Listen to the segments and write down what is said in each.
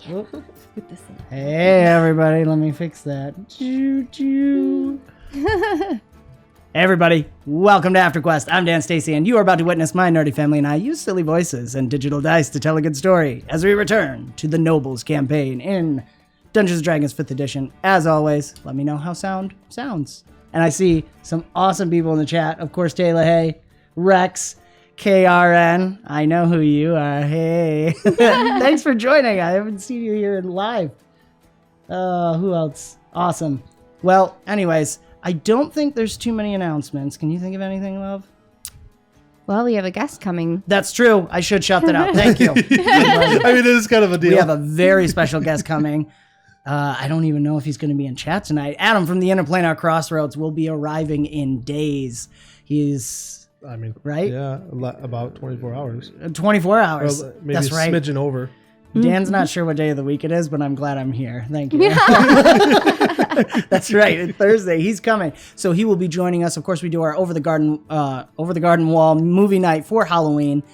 Put this in. Hey, everybody, let me fix that. Choo-choo. Hey, everybody, welcome to AfterQuest. I'm Dan Stacy, and you are about to witness my nerdy family and I use silly voices and digital dice to tell a good story as we return to the Nobles campaign in Dungeons & Dragons 5th edition. As always, let me know how sound sounds. And I see some awesome people in the chat. Of course, 𝙏𝙖𝐗𝐗𝐿𝐴, Rex, KRN. I know who you are. Hey. Thanks for joining. I haven't seen you here live. Who else? Awesome. Well, anyways, I don't think there's too many announcements. Can you think of anything, love? Well, we have a guest coming. That's true. I should shout that out. Thank you. I mean, it is kind of a deal. We have a very special guest coming. I don't even know if he's going to be in chat tonight. Adam from the Interplanar Crossroads will be arriving in days. He's, right? Yeah, about 24 hours. 24 hours. Well, maybe That's a right. smidgen over. Dan's not sure what day of the week it is, but I'm glad I'm here. Thank you. That's right. It's Thursday. He's coming. So he will be joining us. Of course, we do our Over the Garden Wall movie night for Halloween.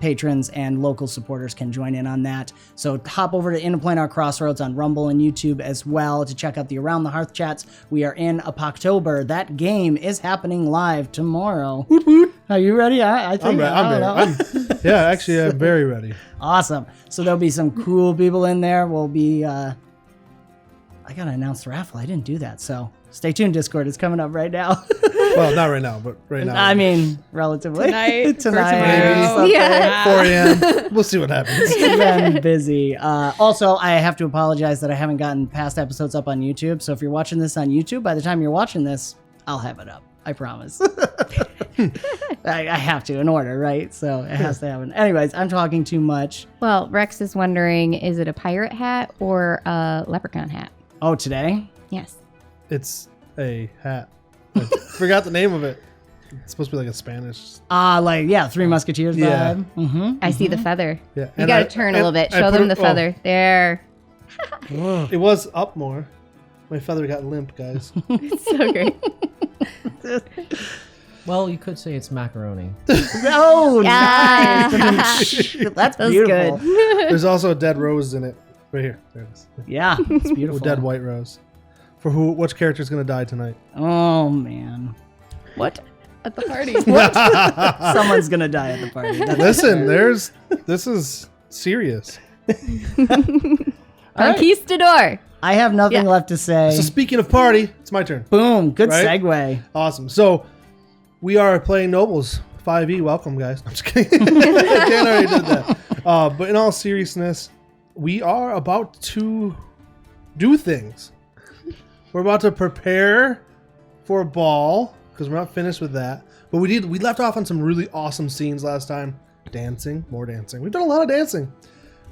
Patrons and local supporters can join in on that. So hop over to Interplanar Crossroads on Rumble and YouTube as well to check out the Around the Hearth chats. We are in October. That game is happening live tomorrow. Are you ready? I think I'm very ready. Awesome. So there'll be some cool people in there. We'll be, I got to announce the raffle. I didn't do that. So stay tuned, Discord. It's coming up right now. Well, not right now, but right now. I mean, relatively. Tonight. Tomorrow. Yeah. 4 a.m. We'll see what happens. It's been busy. Also, I have to apologize that I haven't gotten past episodes up on YouTube. So if you're watching this on YouTube, by the time you're watching this, I'll have it up. I promise. I have to in order, right? So it has to happen. Anyways, I'm talking too much. Well, Rex is wondering, is it a pirate hat or a leprechaun hat? Oh, today? Yes. It's a hat. I forgot the name of it. It's supposed to be like a Spanish. Three Musketeers Yeah. vibe. Mm-hmm. I see the feather. Yeah. You and got to turn a little bit. Show them the feather. There. It was up more. My feather got limp, guys. It's so great. Well, you could say it's macaroni. Oh, nice. That's beautiful. Good. There's also a dead rose in it. Right here. There it is. Yeah, it's beautiful. A dead white rose. For which character is going to die tonight? Oh, man. What? At the party. Someone's going to die at the party. Listen, this is serious. Conquistador. I have nothing left to say. So speaking of party, it's my turn. Boom. Good Right? segue. Awesome. So we are playing Nobles 5e. Welcome, guys. I'm just kidding. Dan already did that. But in all seriousness, we are about to do things. We're about to prepare for a ball because we're not finished with that. But we left off on some really awesome scenes last time. Dancing, more dancing. We've done a lot of dancing.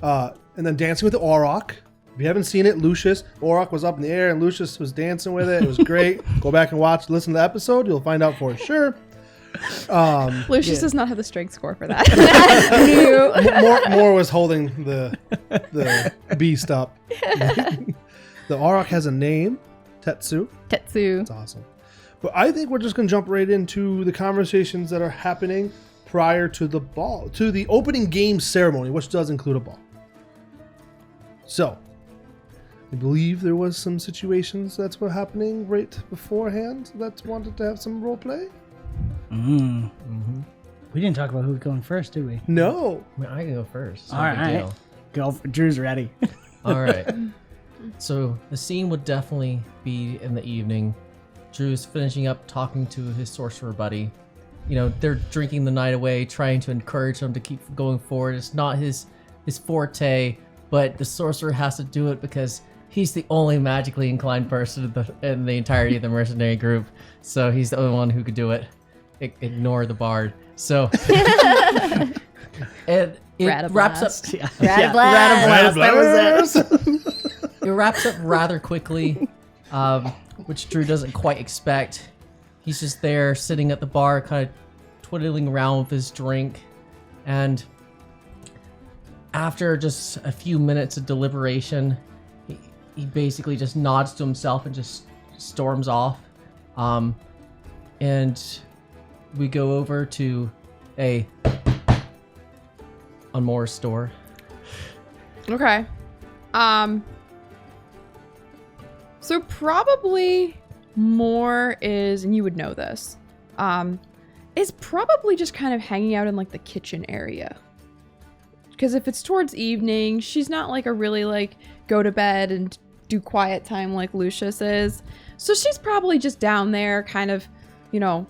And then dancing with the Auroch. If you haven't seen it, Lucius, Auroch was up in the air and Lucius was dancing with it. It was great. Go back and listen to the episode. You'll find out for sure. Lucius does not have the strength score for that. More was holding the beast up. The Auroch has a name, Tetsu. It's awesome. But I think we're just going to jump right into the conversations that are happening prior to the ball, to the opening game ceremony, which does include a ball. So, I believe there was some situations that were happening right beforehand that wanted to have some role play. Mm-hmm. We didn't talk about who's going first, did we? No. I mean, I can go first. All right. Go. Drew's ready. All right. So the scene would definitely be in the evening. Drew's finishing up talking to his sorcerer buddy. You know, they're drinking the night away, trying to encourage him to keep going forward. It's not his forte, but the sorcerer has to do it because he's the only magically inclined person in the entirety of the mercenary group. So he's the only one who could do it. Ignore the bard. So it wraps up. It wraps up rather quickly, which Drew doesn't quite expect. He's just there sitting at the bar, kind of twiddling around with his drink, and after just a few minutes of deliberation, he basically just nods to himself and just storms off. And we go over to on Moore's store. Okay. So probably more is, and you would know this, is probably just kind of hanging out in like the kitchen area. Because if it's towards evening, she's not like a really like go to bed and do quiet time like Lucius is. So she's probably just down there kind of, you know,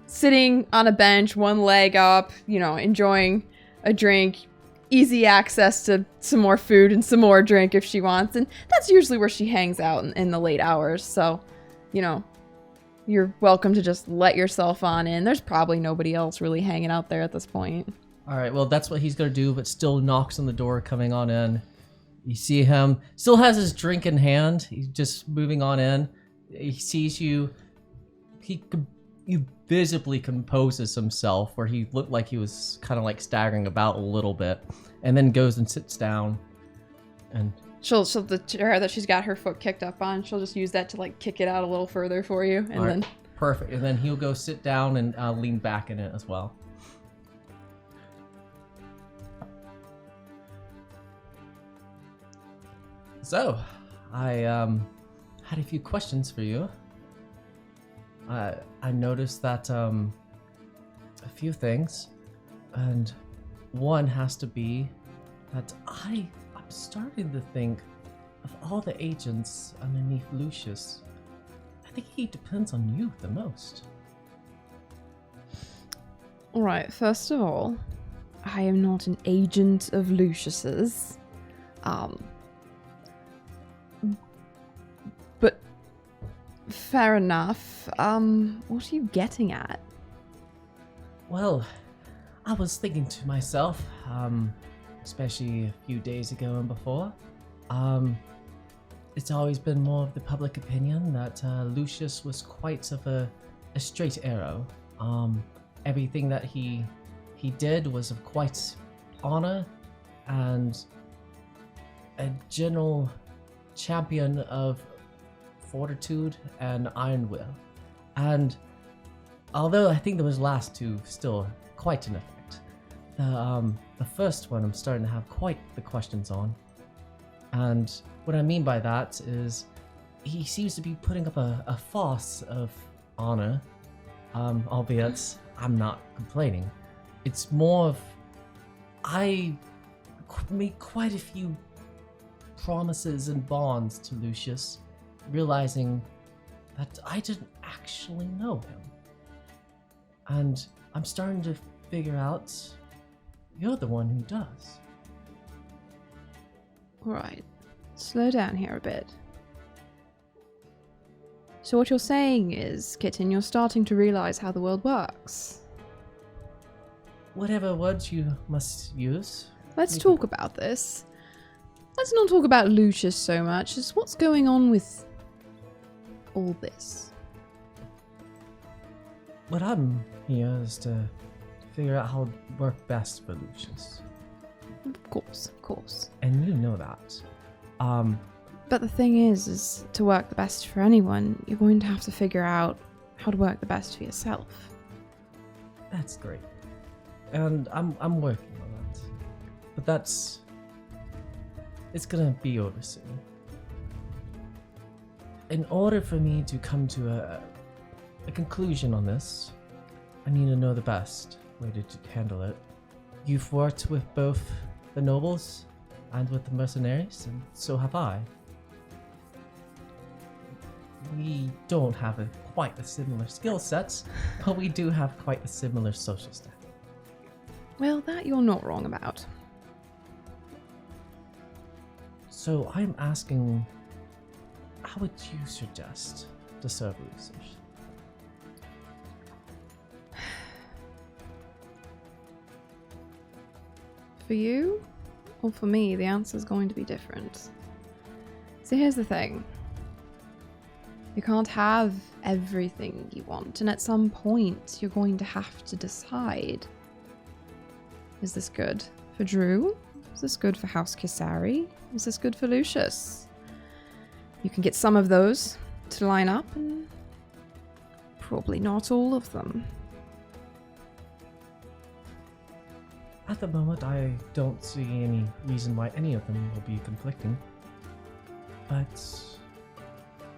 sitting on a bench, one leg up, you know, enjoying a drink, easy access to some more food and some more drink if she wants. And that's usually where she hangs out in the late hours. So, you know, you're welcome to just let yourself on in. There's probably nobody else really hanging out there at this point. All right, well, that's what he's going to do, but still knocks on the door coming on in. You see him, still has his drink in hand. He's just moving on in. He sees you. He visibly composes himself, where he looked like he was kind of like staggering about a little bit, and then goes and sits down. And she'll the chair that she's got her foot kicked up on, she'll just use that to like kick it out a little further for you, and then perfect. And then he'll go sit down and lean back in it as well. So, I had a few questions for you. I noticed that a few things, and one has to be that I'm starting to think of all the agents underneath Lucius. I think he depends on you the most. Alright, first of all, I am not an agent of Lucius's. But fair enough. What are you getting at? Well, I was thinking to myself, especially a few days ago and before, it's always been more of the public opinion that Lucius was quite of a straight arrow. Everything that he did was of quite honor and a general champion of fortitude and iron will. And although I think those last two still quite in effect, the first one I'm starting to have quite the questions on. And what I mean by that is he seems to be putting up a farce of honor, albeit I'm not complaining. It's more of I made quite a few promises and bonds to Lucius, realizing that I didn't actually know him. And I'm starting to figure out you're the one who does. Alright, slow down here a bit. So what you're saying is, Kitten, you're starting to realize how the world works. Whatever words you must use. Let's talk about this. Let's not talk about Lucius so much as what's going on with all this. What I'm here is to figure out how to work best for Lucius. Of course. And you know that. But the thing is to work the best for anyone, you're going to have to figure out how to work the best for yourself. That's great. And I'm working on that. But it's gonna be over soon. In order for me to come to a conclusion on this, I need to know the best way to handle it. You've worked with both the nobles and with the mercenaries, and so have I. We don't have quite a similar skill sets, but we do have quite a similar social status. Well, that you're not wrong about. So I'm asking, how would you suggest to serve Lucius? For you, or for me, the answer's going to be different. So here's the thing. You can't have everything you want, and at some point, you're going to have to decide. Is this good for Drew? Is this good for House Kisari? Is this good for Lucius? You can get some of those to line up, and probably not all of them. At the moment, I don't see any reason why any of them will be conflicting. But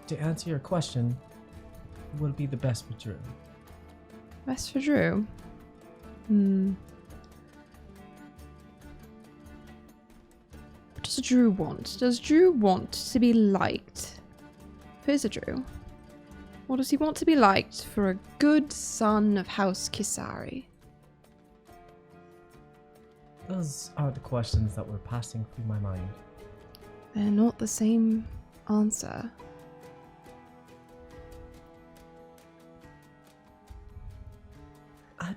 to answer your question, what would be the best for Drew? Best for Drew? What does Drew want? Does Drew want to be liked? Here's a Drew. Or does he want to be liked for a good son of House Kisari? Those are the questions that were passing through my mind. They're not the same answer. I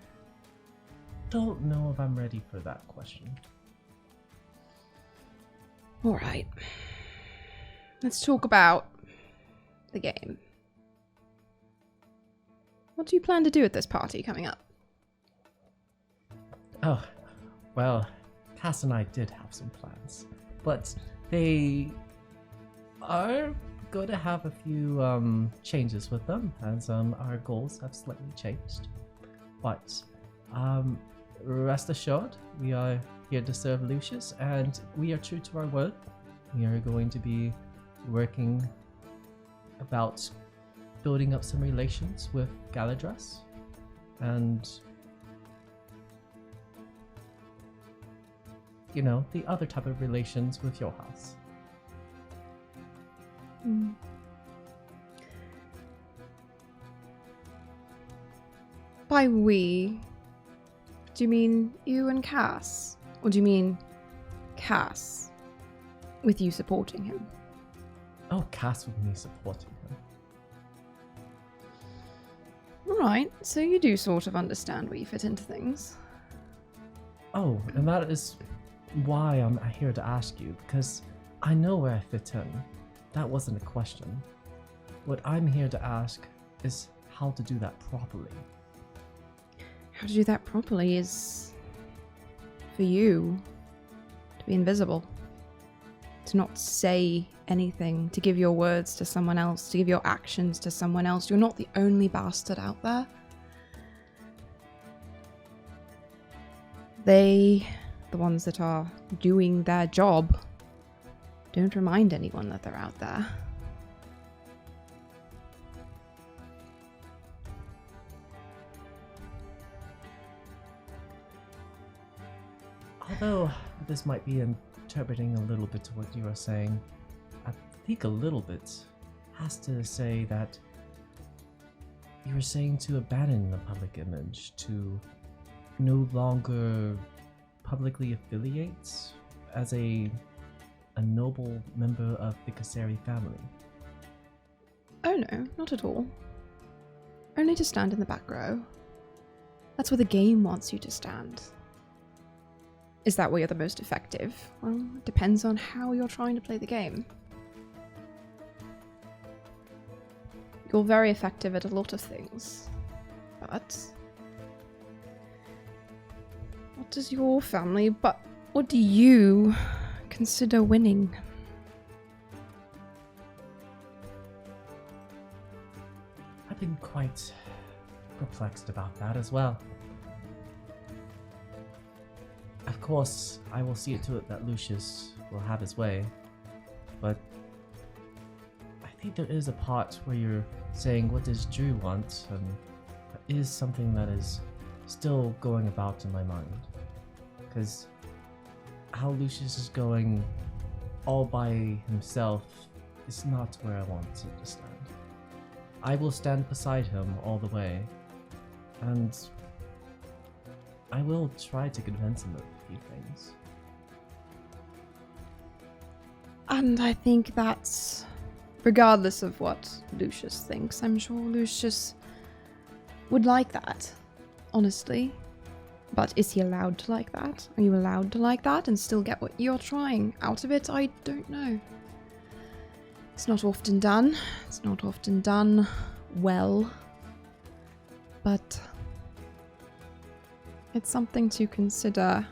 don't know if I'm ready for that question. Alright. Let's talk about the game. What do you plan to do at this party coming up? Oh, well, Cass and I did have some plans, but they are going to have a few changes with them, as our goals have slightly changed. But rest assured, we are here to serve Lucius, and we are true to our word. We are going to be working about building up some relations with Galadras, and you know, the other type of relations with your house. By we, do you mean you and Cass? Or do you mean Cass with you supporting him? Oh, Cass with me supporting him. Alright, so you do sort of understand where you fit into things. Oh, and that is why I'm here to ask you, because I know where I fit in. That wasn't a question. What I'm here to ask is how to do that properly. How to do that properly is for you to be invisible. To not say anything, to give your words to someone else, to give your actions to someone else. You're not the only bastard out there. They, the ones that are doing their job, don't remind anyone that they're out there. Although this might be interpreting a little bit of what you are saying, I think a little bit has to say that you were saying to abandon the public image, to no longer publicly affiliate as a noble member of the Kisari family. Oh no, not at all. Only to stand in the back row. That's where the game wants you to stand. Is that where you're the most effective? Well, it depends on how you're trying to play the game. You're very effective at a lot of things, but what does your family, what do you consider winning? I've been quite perplexed about that as well. Of course, I will see it to it that Lucius will have his way, but I think there is a part where you're saying, what does Drew want? And that is something that is still going about in my mind. Because how Lucius is going all by himself is not where I want him to stand. I will stand beside him all the way, and I will try to convince him of a few things. And I think that's regardless of what Lucius thinks. I'm sure Lucius would like that, honestly. But is he allowed to like that? Are you allowed to like that and still get what you're trying out of it? I don't know. It's not often done. It's not often done well. But it's something to consider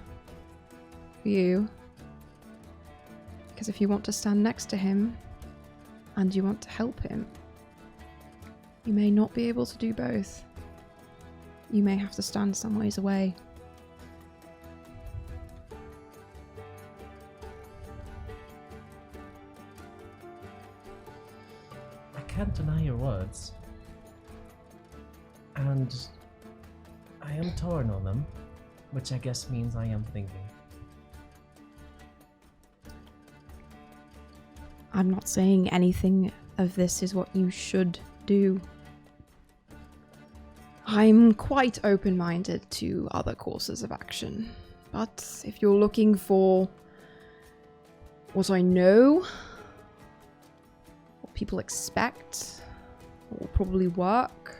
for you. Because if you want to stand next to him and you want to help him, you may not be able to do both. You may have to stand some ways away. can't deny your words. And I am torn on them, which I guess means I am thinking. I'm not saying anything of this is what you should do. I'm quite open-minded to other courses of action, but if you're looking for what I know, what people expect, what will probably work,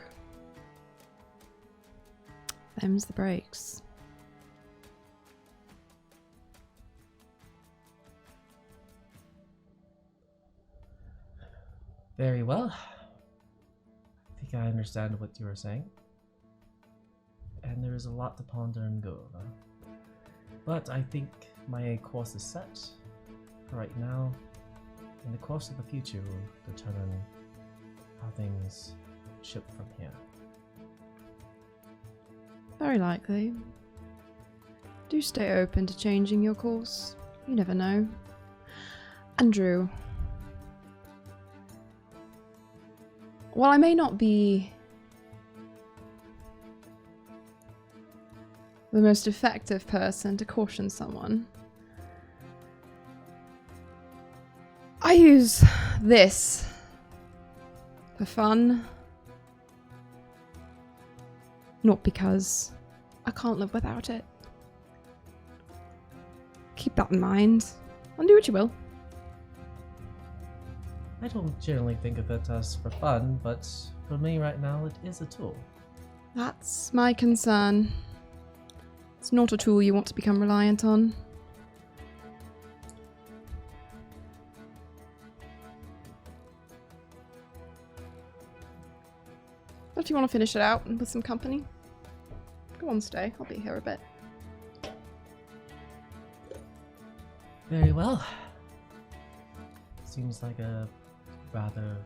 them's the breaks. Very well. I think I understand what you are saying. And there is a lot to ponder and go over. But I think my course is set for right now. And the course of the future will determine how things ship from here. Very likely. Do stay open to changing your course. You never know. Andrew, while I may not be the most effective person to caution someone, I use this for fun. Not because I can't live without it. Keep that in mind, and do what you will. I don't generally think of it as for fun, but for me right now it is a tool. That's my concern. It's not a tool you want to become reliant on. But if you want to finish it out with some company, go on, stay. I'll be here a bit. Very well. Seems like a rather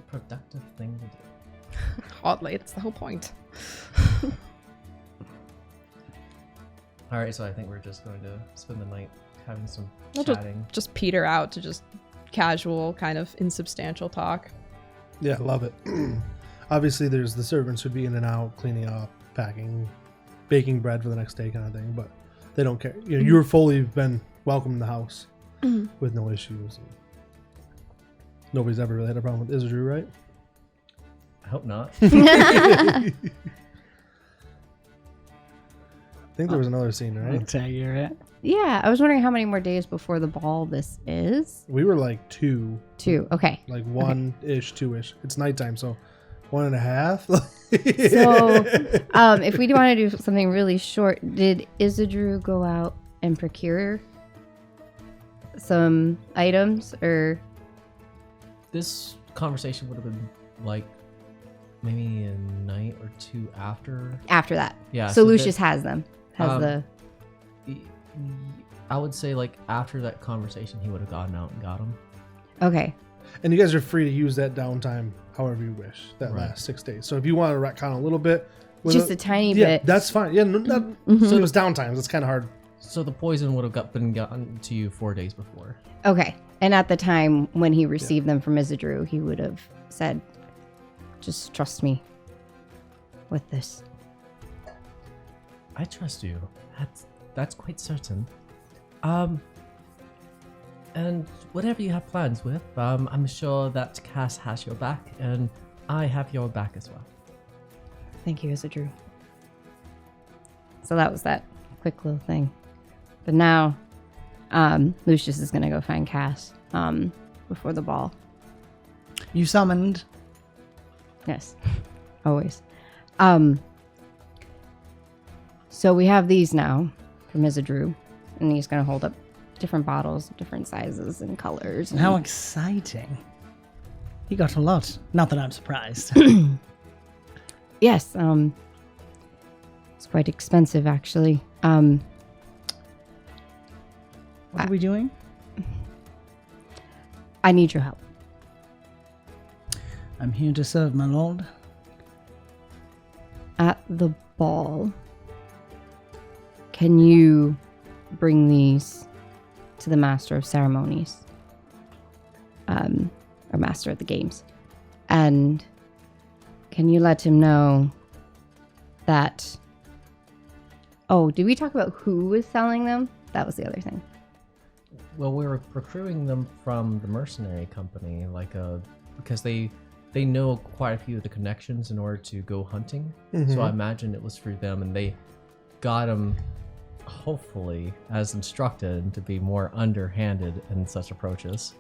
productive thing to do. Hardly, it's the whole point. Alright, so I think we're just going to spend the night having some I'll chatting. Just peter out to just casual, kind of insubstantial talk. Yeah, love it. Obviously, there's the servants would be in and out, cleaning up, packing, baking bread for the next day kind of thing, but they don't care. You know, you're fully been welcome in the house with no issues. Nobody's ever really had a problem with 𝙗𝙗𝙗, right? I hope not. I think there was another scene, I'll right? tell you, right? Yeah, I was wondering how many more days before the ball this is. We were like 2, 2. Okay. like 1-ish, 2-ish. It's nighttime, so 1.5. So, if we want to do something really short, did 𝙗𝙗𝙗 go out and procure some items, or This conversation would have been like maybe a night or two after. after that? Yeah. So Lucius has them. y- I would say like after that conversation, he would have gone out and got them. Okay. And you guys are free to use that downtime however you wish, that Right. last 6 days. So if you want to retcon a little bit, with Just a tiny yeah, bit. that's fine. Yeah, no, not, so it was downtime. It's kind of hard. So the poison would have been gotten to you 4 days before. Okay. And at the time when he received them from 𝙗𝙗𝙗, he would have said, just trust me with this. I trust you. That's quite certain. And whatever you have plans with, I'm sure that Cass has your back, and I have your back as well. Thank you, 𝙗𝙗𝙗. So that was that quick little thing. But now, Lucius is going to go find Cass before the ball. You summoned. Yes, always. So we have these now from 𝙗𝙗𝙗, and he's going to hold up different bottles, different sizes and colors. How exciting. He got a lot. Not that I'm surprised. Yes, it's quite expensive actually. What are we doing? I need your help. I'm here to serve, my lord. At the ball, can you bring these to the Master of Ceremonies, or Master of the Games. And can you let him know that... Oh, did we talk about who was selling them? That was the other thing. Well, we were procuring them from the mercenary company, because they know quite a few of the connections in order to go hunting. So I imagine it was for them, and they got them, hopefully, as instructed, to be more underhanded in such approaches.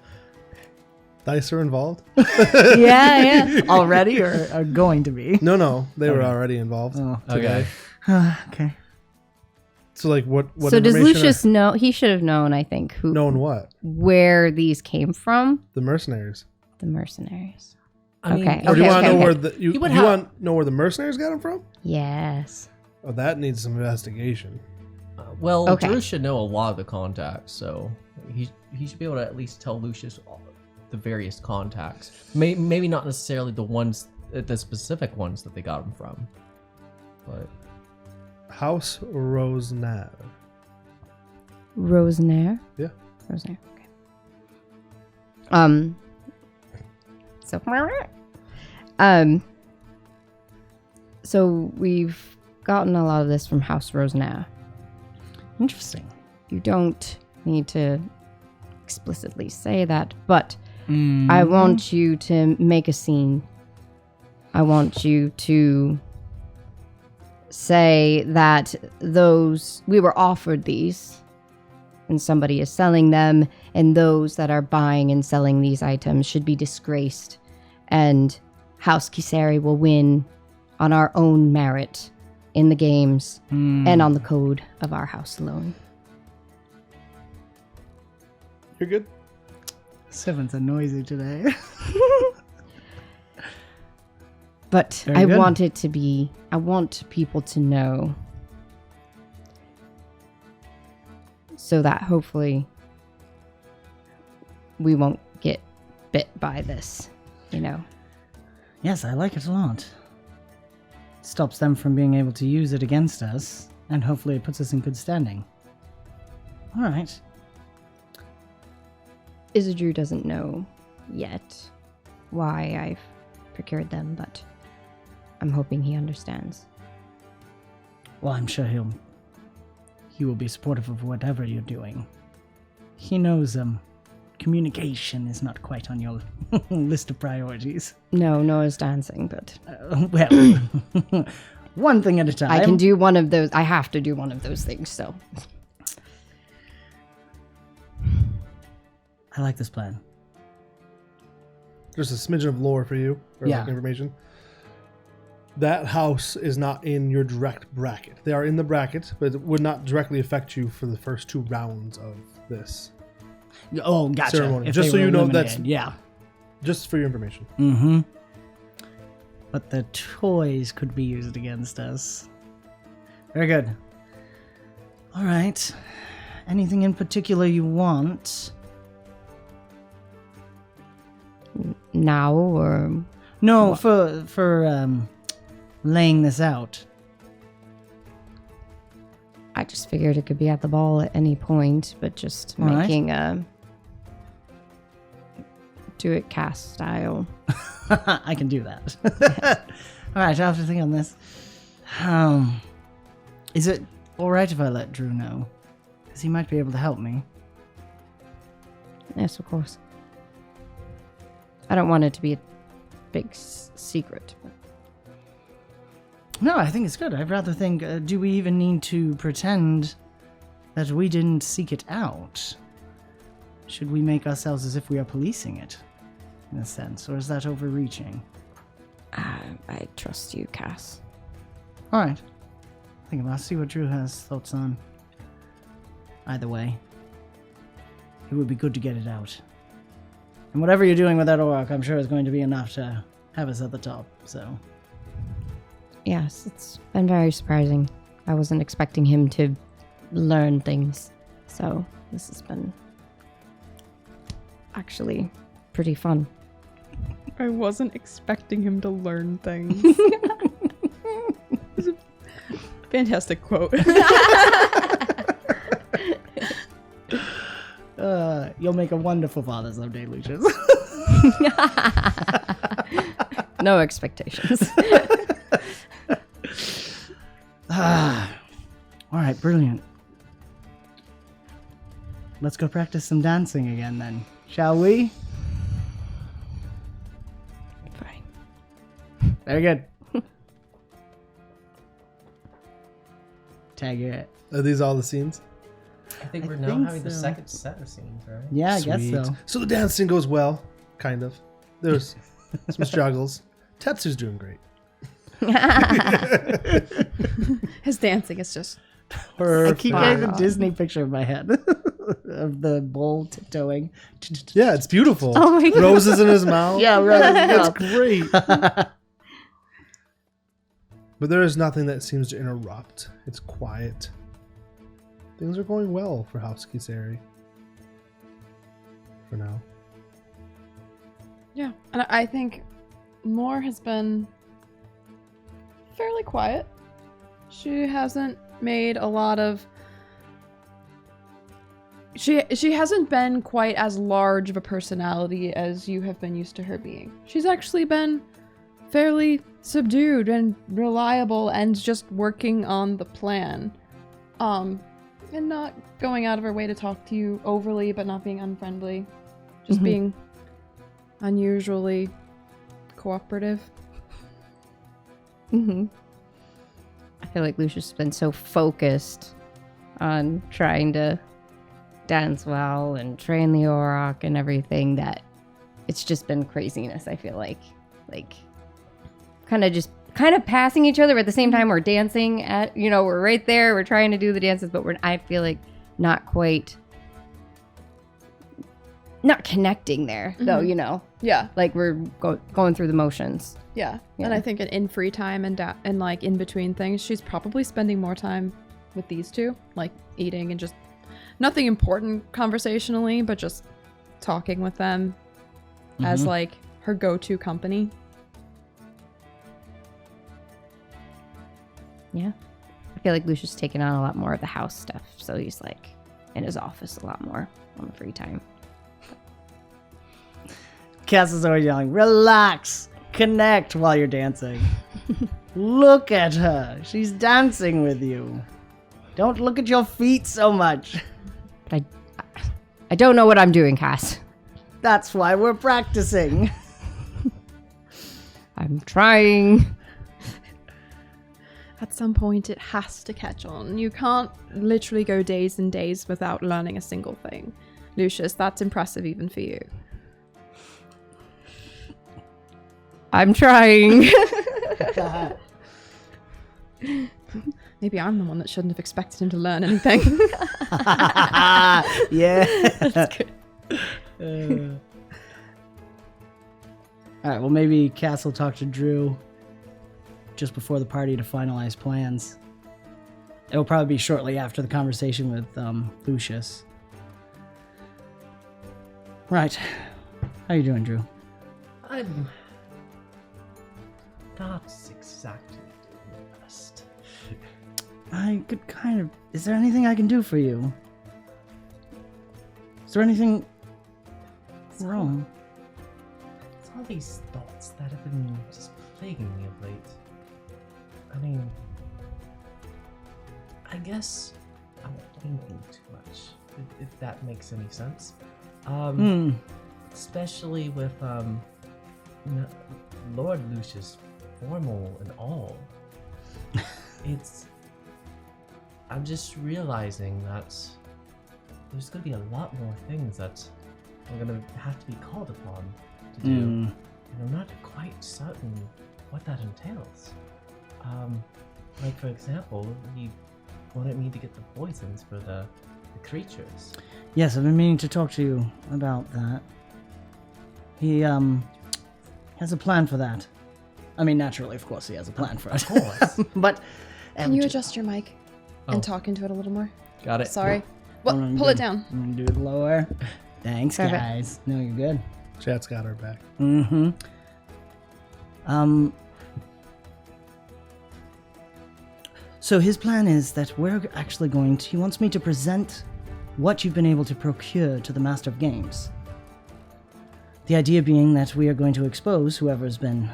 Dice are involved? Yeah. Already or going to be? No, they were already involved. Oh, today. okay. So like what So does information Lucius know? He should have known, I think, known what? where these came from. The mercenaries. The mercenaries. I mean, Okay. Or do you want to know okay. where the you would want to know where the mercenaries got them from? Yes. Oh, that needs some investigation. Well, Okay. Drew should know a lot of the contacts, so he should be able to at least tell Lucius all the various contacts. Maybe not necessarily the specific ones that they got them from, but House Rosenav. Rosenair? Yeah. Rosenair, okay. So we've gotten a lot of this from House Rosenair. Interesting. You don't need to explicitly say that, but I want you to make a scene. I want you to say that we were offered these and somebody is selling them, and those that are buying and selling these items should be disgraced, and House Kisari will win on our own merit in the games and on the code of our house alone. You're good? Seven's are noisy today. But Very I good. want people to know, so that hopefully we won't get bit by this, Yes, I like it a lot. Stops them from being able to use it against us, and hopefully it puts us in good standing. All right. Isidru doesn't know yet why I've procured them, but I'm hoping he understands. Well, I'm sure he will be supportive of whatever you're doing. He knows communication is not quite on your list of priorities. No, Noah's dancing, but Well, one thing at a time. I can do one of those. I have to do one of those things, so. I like this plan. Just a smidgen of lore for you, or Yeah. like information. That house is not in your direct bracket. They are in the bracket, but it would not directly affect you for the first 2 rounds of this. Oh, gotcha. Ceremony. If Just they so were you know, that's- eliminated, yeah. Just for your information. Mm-hmm. But the toys could be used against us. Very good. All right. Anything in particular you want? Now or No, for laying this out. I just figured it could be at the ball at any point, but just All right. making a do it cast style. I can do that. All right, I'll have to think on this. Is it all right if I let Drew know? Because he might be able to help me. Yes, of course. I don't want it to be a big secret. But No, I think it's good. I'd rather think, do we even need to pretend that we didn't seek it out? Should we make ourselves as if we are policing it, in a sense, or is that overreaching? I trust you, Cass. All right. Think about it. See what Drew has thoughts on. Either way, it would be good to get it out. And whatever you're doing with that orc, I'm sure is going to be enough to have us at the top, so... Yes, it's been very surprising. I wasn't expecting him to learn things, so this has been actually pretty fun. I wasn't expecting him to learn things. It's a fantastic quote. You'll make a wonderful father someday, Lucius. No expectations. All right, brilliant. Let's go practice some dancing again then, shall we? Fine. Very good. Tag it. Are these all the scenes? I think we're I now think having the so. second set of scenes, right? Yeah, I guess Sweet. so. So the dancing goes well, kind of. There's some struggles. Tetsu's doing great. His dancing is just I keep getting the Wow. Disney picture in my head of the bull tiptoeing. Yeah, it's beautiful. Oh my God. Roses in his mouth. Yeah, right. It's great. But there is nothing that seems to interrupt. It's quiet. Things are going well for House Kisari. For now. yeah. And I think Moore has been fairly quiet. She hasn't made a lot of. She hasn't been quite as large of a personality as you have been used to her being. She's actually been fairly subdued and reliable and just working on the plan. And not going out of her way to talk to you overly, but not being unfriendly. Just being unusually cooperative. Mm-hmm. I feel like Lucius has been so focused on trying to dance well and train the Auroch and everything that it's just been craziness. I feel like kind of passing each other, but at the same time we're dancing at, we're right there, we're trying to do the dances, but I feel like not connecting there though, Yeah. like we're going through the motions. Yeah. Yeah. And I think in free time and like in between things, she's probably spending more time with these two, like eating and just nothing important conversationally, but just talking with them as like her go-to company. Yeah. I feel like Lucius taking on a lot more of the house stuff, so he's like in his office a lot more on the free time. Cass is always yelling, relax, connect while you're dancing. Look at her. She's dancing with you. Don't look at your feet so much. But I don't know what I'm doing, Cass. That's why we're practicing. I'm trying. At some point, it has to catch on. You can't literally go days and days without learning a single thing. Lucius, that's impressive even for you. I'm trying. Maybe I'm the one that shouldn't have expected him to learn anything. Yeah. That's good. All right, well, maybe Cass will talk to Drew just before the party to finalize plans. It will probably be shortly after the conversation with Lucius. Right. How you doing, Drew? I'm not exactly doing the best. I could kind of... Is there anything I can do for you? Is there anything wrong? It's all these thoughts that have been just plaguing me of late. I mean, I guess I'm thinking too much, if that makes any sense. Especially with Lord Lucius formal and all. I'm just realizing that there's going to be a lot more things that I'm going to have to be called upon to do. And I'm not quite certain what that entails. Like, for example, he wanted me to get the poisons for the creatures. Yes, I've been meaning to talk to you about that. He has a plan for that. I mean, naturally, of course, he has a plan for it. Of course. But Can you adjust your mic and talk into it a little more? Got it. Sorry. Well, I'm pull good. it down. I'm gonna do it lower. Thanks, Perfect. guys. No, you're good. Chat's got her back. Mm-hmm. So his plan is that we're actually he wants me to present what you've been able to procure to the Master of Games. The idea being that we are going to expose whoever's been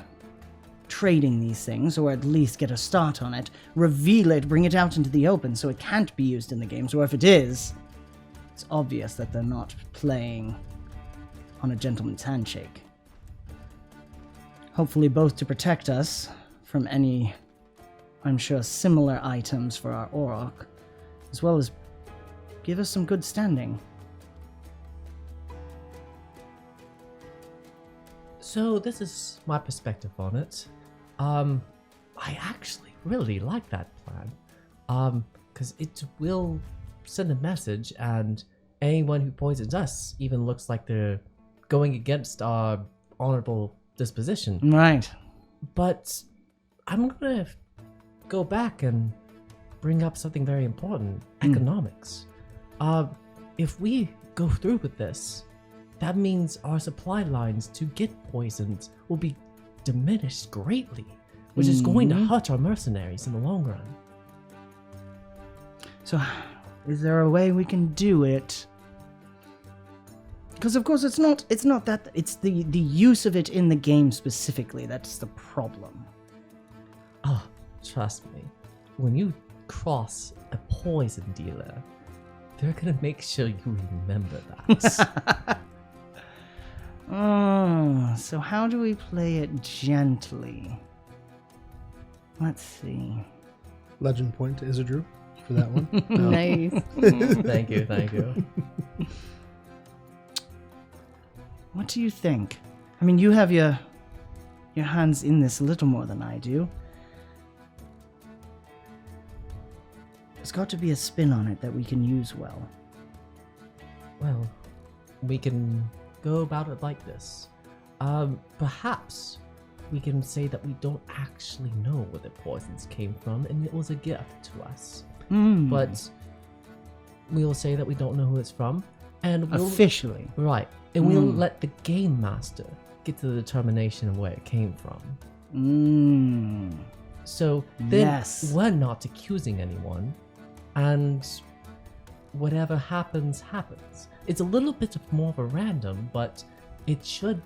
trading these things, or at least get a start on it, reveal it, bring it out into the open so it can't be used in the games, or if it is, it's obvious that they're not playing on a gentleman's handshake. Hopefully both to protect us from any, I'm sure, similar items for our Auroch, as well as give us some good standing. So this is my perspective on it. I actually really like that plan. Because it will send a message, and anyone who poisons us even looks like they're going against our honorable disposition. Right. But I'm gonna go back and bring up something very important: economics. If we go through with this, that means our supply lines to get poisoned will be diminished greatly, which is going to hurt our mercenaries in the long run. So, is there a way we can do it? Because of course it's not that, it's the use of it in the game specifically that's the problem. Oh, trust me, when you cross a poison dealer, they're gonna make sure you remember that. Oh, so how do we play it gently? Let's see. Legend point to Isidru for that one. Nice. Thank you. What do you think? I mean, you have your hands in this a little more than I do. There's got to be a spin on it that we can use well. Well, we can go about it like this. Perhaps we can say that we don't actually know where the poisons came from, and it was a gift to us. But we'll say that we don't know who it's from, and we'll, officially, right? And we'll let the game master get to the determination of where it came from. So then we're not accusing anyone, and whatever happens, happens. It's a little bit more of a random, but it should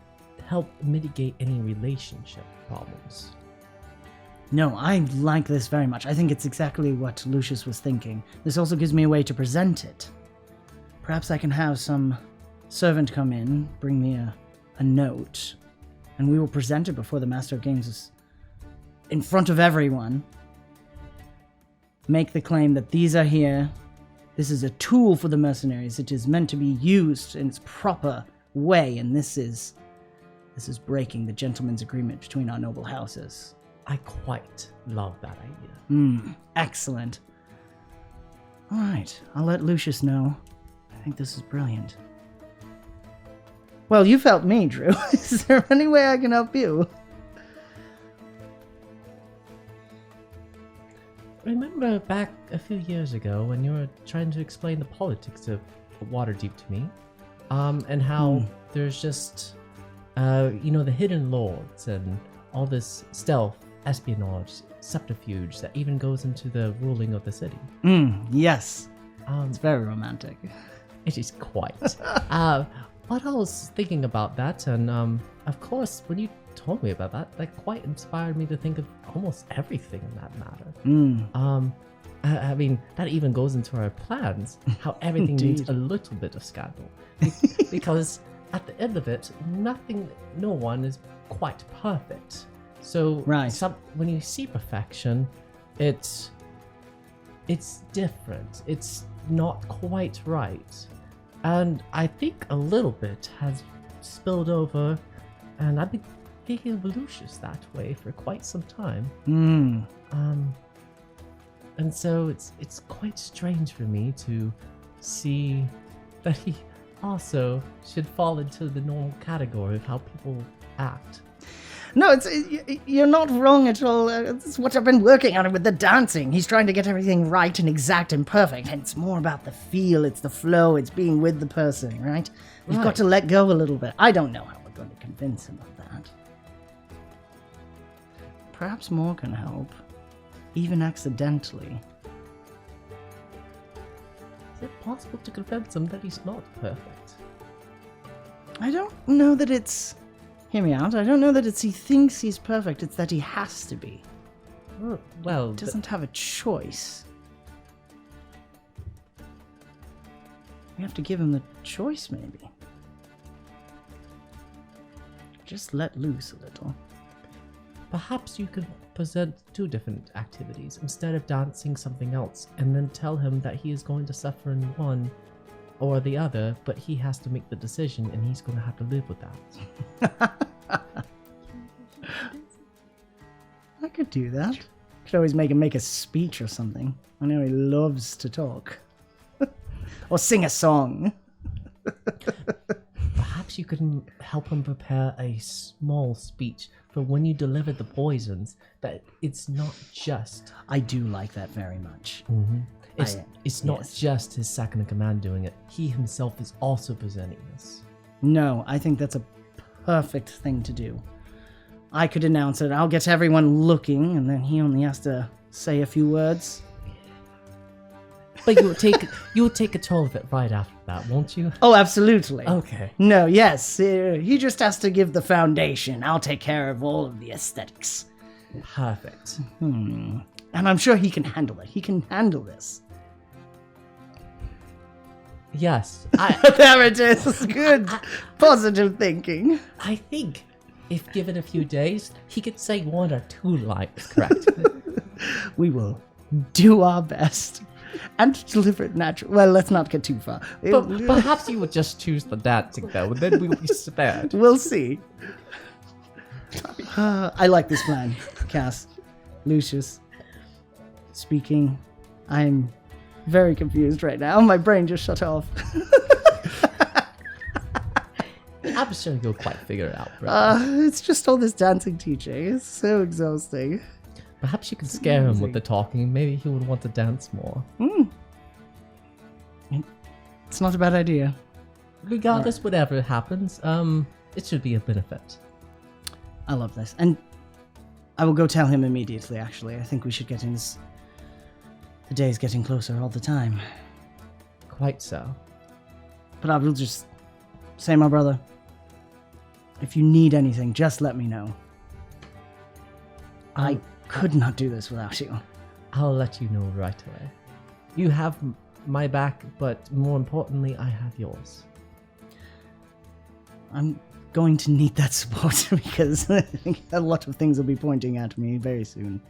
help mitigate any relationship problems. No, I like this very much. I think it's exactly what Lucius was thinking. This also gives me a way to present it. Perhaps I can have some servant come in, bring me a note, and we will present it before the Master of Games in front of everyone. Make the claim that these are here. This is a tool for the mercenaries. It is meant to be used in its proper way, and this is breaking the gentleman's agreement between our noble houses. I quite love that idea. Excellent. All right, I'll let Lucius know. I think this is brilliant. Well, you've helped me, Drew. Is there any way I can help you? Remember back a few years ago when you were trying to explain the politics of Waterdeep to me? And how there's just, the hidden lords and all this stealth, espionage, subterfuge that even goes into the ruling of the city. Yes. It's very romantic. It is quite. But I was thinking about that, and of course, when you told me about that, that quite inspired me to think of almost everything in that matter. I mean, that even goes into our plans, how everything needs a little bit of scandal. Because at the end of it, no one is quite perfect. So when you see perfection, it's different. It's not quite right. And I think a little bit has spilled over, and I've been thinking of Lucius that way for quite some time. And so it's quite strange for me to see that he also should fall into the normal category of how people act. No, you're not wrong at all. It's what I've been working on with the dancing. He's trying to get everything right and exact and perfect. And it's more about the feel, it's the flow, it's being with the person, right? We've got to let go a little bit. I don't know how we're going to convince him of that. Perhaps more can help, even accidentally. Is it possible to convince him that he's not perfect? I don't know that it's... Hear me out. I don't know that it's he thinks he's perfect. It's that he has to be. Well, He doesn't have a choice. We have to give him the choice, maybe. Just let loose a little. perhaps you could present 2 different activities instead of dancing something else, and then tell him that he is going to suffer in one or the other, but he has to make the decision and he's going to have to live with that. I could do that. Could always make him make a speech or something. I know he loves to talk. Or sing a song. Perhaps you could help him prepare a small speech for when you deliver the poisons, that it's not just... I do like that very much. It's not yes. just his second in command doing it. He himself is also presenting this. No, I think that's a perfect thing to do. I could announce it. I'll get everyone looking, and then he only has to say a few words. But you'll take control of it right after that, won't you? Oh, absolutely. Okay. No, yes. He just has to give the foundation. I'll take care of all of the aesthetics. Perfect. And I'm sure he can handle it. He can handle this. Yes. There it is. Good. Positive thinking. I think if given a few days, he could say 1 or 2 lines, correct? We will do our best. And deliver it natural. Well, let's not get too far. But perhaps you would just choose the dancing, though, and then we would be spared. We'll see. I like this plan, Cass. Lucius. Speaking. I'm very confused right now. My brain just shut off. I'm sure you'll quite figure it out, right? It's just all this dancing teaching. It's so exhausting. Perhaps you could scare him with the talking. Maybe he would want to dance more. It's not a bad idea. Regardless, whatever happens, it should be a benefit. I love this. And I will go tell him immediately, actually. I think we should get in this... The day's getting closer all the time. Quite so. But I will just say, my brother, if you need anything, just let me know. I could not do this without you. I'll let you know right away. You have my back, but more importantly, I have yours. I'm going to need that support because I think a lot of things will be pointing at me very soon.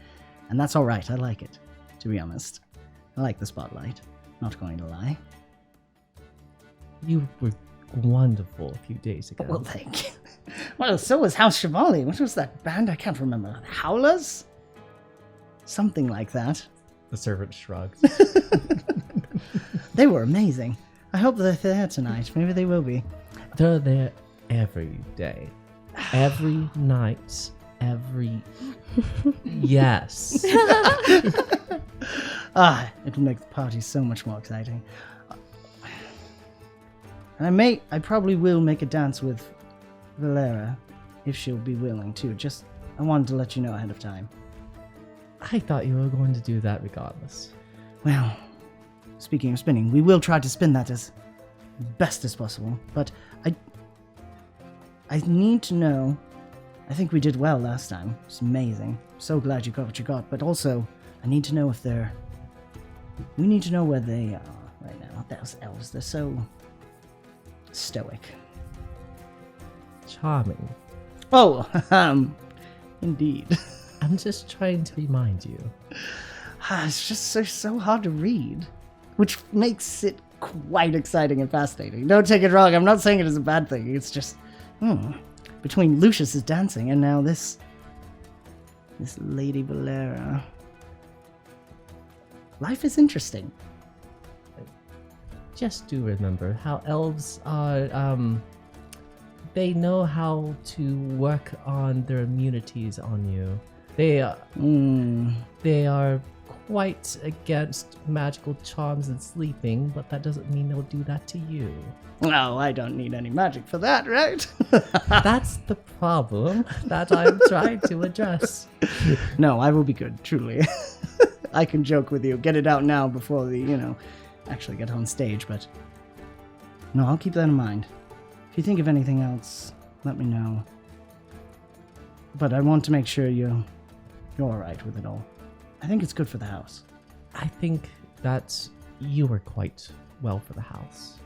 And that's all right. I like it, to be honest. I like the spotlight. Not going to lie. You were wonderful a few days ago. Well, thank you. Well, so was House Chevalier. What was that band? I can't remember. Howlers? Something like that. The servant shrugs. They were amazing. I hope they're there tonight. Maybe they will be. They're there every day. Every night. Every... Yes. It'll make the party so much more exciting. And I probably will make a dance with Valera, if she'll be willing to. Just, I wanted to let you know ahead of time. I thought you were going to do that regardless. Well, speaking of spinning, we will try to spin that as best as possible. But I need to know. I think we did well last time. It's amazing. So glad you got what you got. But also, I need to know if they're... We need to know where they are right now. Those elves, they're so stoic. Charming. Oh, indeed. I'm just trying to remind you. It's just so hard to read, which makes it quite exciting and fascinating. Don't take it wrong. I'm not saying it is a bad thing. It's just, between Lucius's dancing and now this Lady Valera. Life is interesting. Just do remember how elves are, they know how to work on their immunities on you. They are quite against magical charms and sleeping, but that doesn't mean they'll do that to you. Oh, I don't need any magic for that, right? That's the problem that I'm trying to address. No, I will be good, truly. I can joke with you. Get it out now before the, actually get on stage, but no, I'll keep that in mind. If you think of anything else, let me know. But I want to make sure you're all right with it all. I think it's good for the house. I think that you were quite well for the house.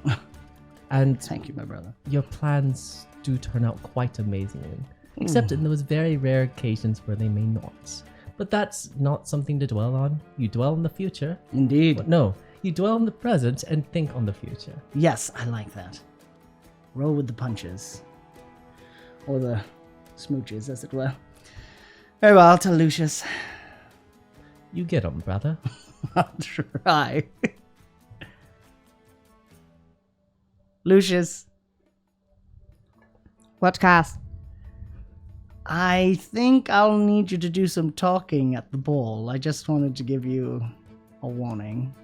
And Thank you, my brother. your plans do turn out quite amazingly. Except in those very rare occasions where they may not. But that's not something to dwell on. You dwell on the future. Indeed. But no, you dwell on the present and think on the future. Yes, I like that. Roll with the punches. Or the smooches, as it were. Very well, I'll tell Lucius. You get 'em, brother. I'll try. Lucius, What, Cass? I think I'll need you to do some talking at the ball. I just wanted to give you a warning.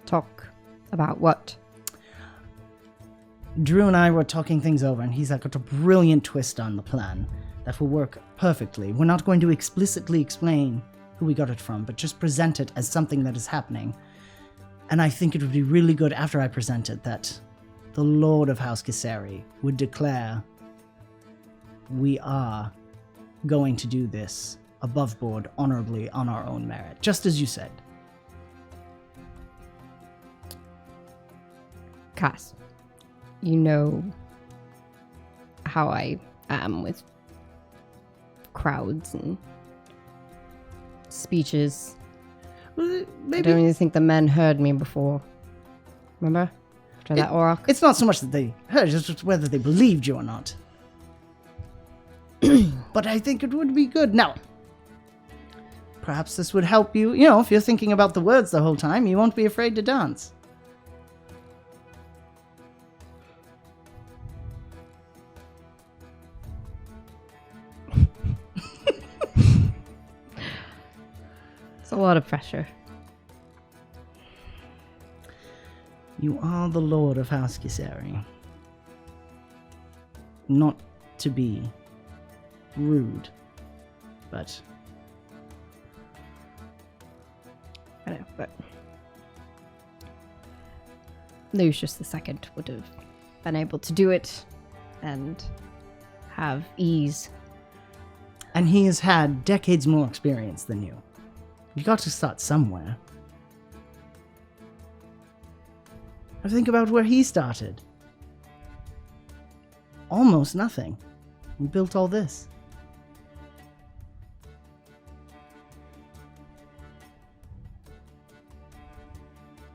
Talk about what? Drew and I were talking things over, and he's got a brilliant twist on the plan that will work perfectly. We're not going to explicitly explain who we got it from, but just present it as something that is happening. And I think it would be really good after I present it that the Lord of House 𝙤𝙬 would declare, we are going to do this above board, honorably, on our own merit, just as you said. Cass, you know how I am with crowds and speeches. I don't even think the men heard me before. Remember? After that orc? It's not so much that they heard, it's just whether they believed you or not. But I think it would be good. Now, perhaps this would help you. You know, if you're thinking about the words the whole time, you won't be afraid to dance. It's a lot of pressure. You are the Lord of House 𝙤𝙬. Not to be rude, but I know, but Lucius II would have been able to do it and have ease. and he has had decades more experience than you. You got to start somewhere. Now think about where he started. Almost nothing. We built all this.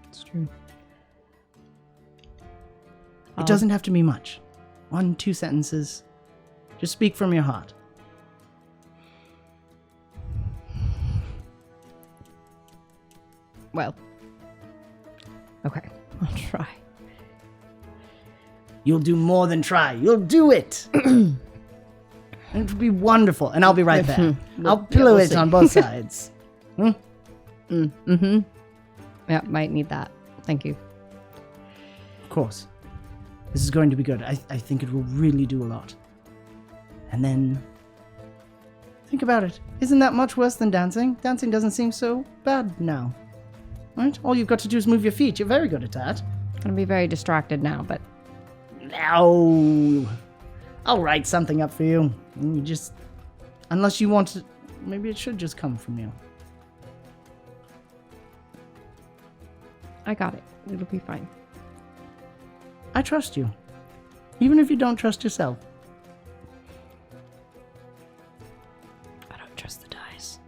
It's true. It doesn't have to be much. 1-2 sentences. Just speak from your heart. Well, okay, I'll try. You'll do more than try. You'll do it. It would be wonderful. And I'll be right there. I'll pillow we'll it see. on both sides. Mm-hmm. Yeah, might need that. Thank you. Of course. This is going to be good. I think it will really do a lot. And then, think about it. Isn't that much worse than dancing? Dancing doesn't seem so bad now. Right? All you've got to do is move your feet. You're very good at that. Gonna be very distracted now, but No. I'll write something up for you. And you just, unless you want to, maybe it should just come from you. I got it. It'll be fine. I trust you. Even if you don't trust yourself. I don't trust the dice.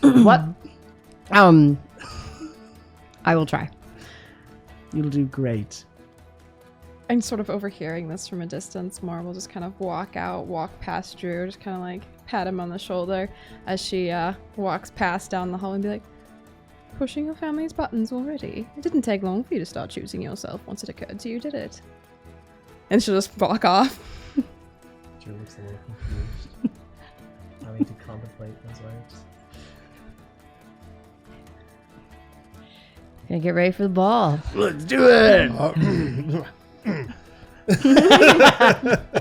What? I will try. You'll do great. And sort of overhearing this from a distance, Mar will just kind of walk past Drew, just kind of like pat him on the shoulder as she walks past down the hall and be like, pushing your family's buttons already? It didn't take long for you to start choosing yourself once it occurred to you, did it? And she'll just walk off. Drew looks a little confused, having to contemplate those words. Gonna get ready for the ball. Let's do it!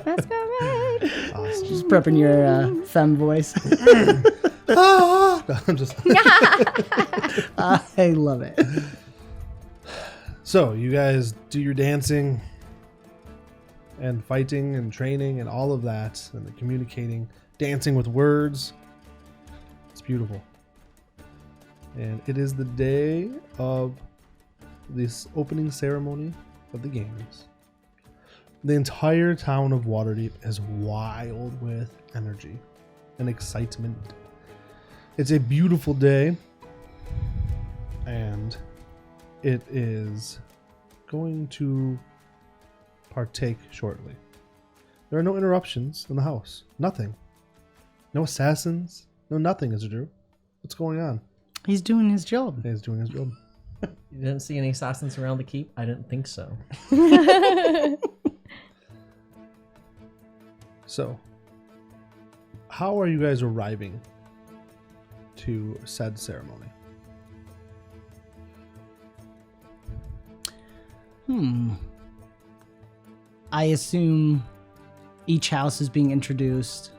Masquerade! Awesome. Just prepping your femme voice. No, I'm just. I love it. So you guys do your dancing and fighting and training and all of that, and the communicating, dancing with words. It's beautiful. And it is the day of this opening ceremony of the games. The entire town of Waterdeep is wild with energy and excitement. It's a beautiful day, and it is going to partake shortly. There are no interruptions in the house. Nothing. No assassins. No nothing, is it, Drew? What's going on? He's doing his job. He's doing his job. You didn't see any assassins around the keep? I didn't think so. So, how are you guys arriving to said ceremony? I assume each house is being introduced.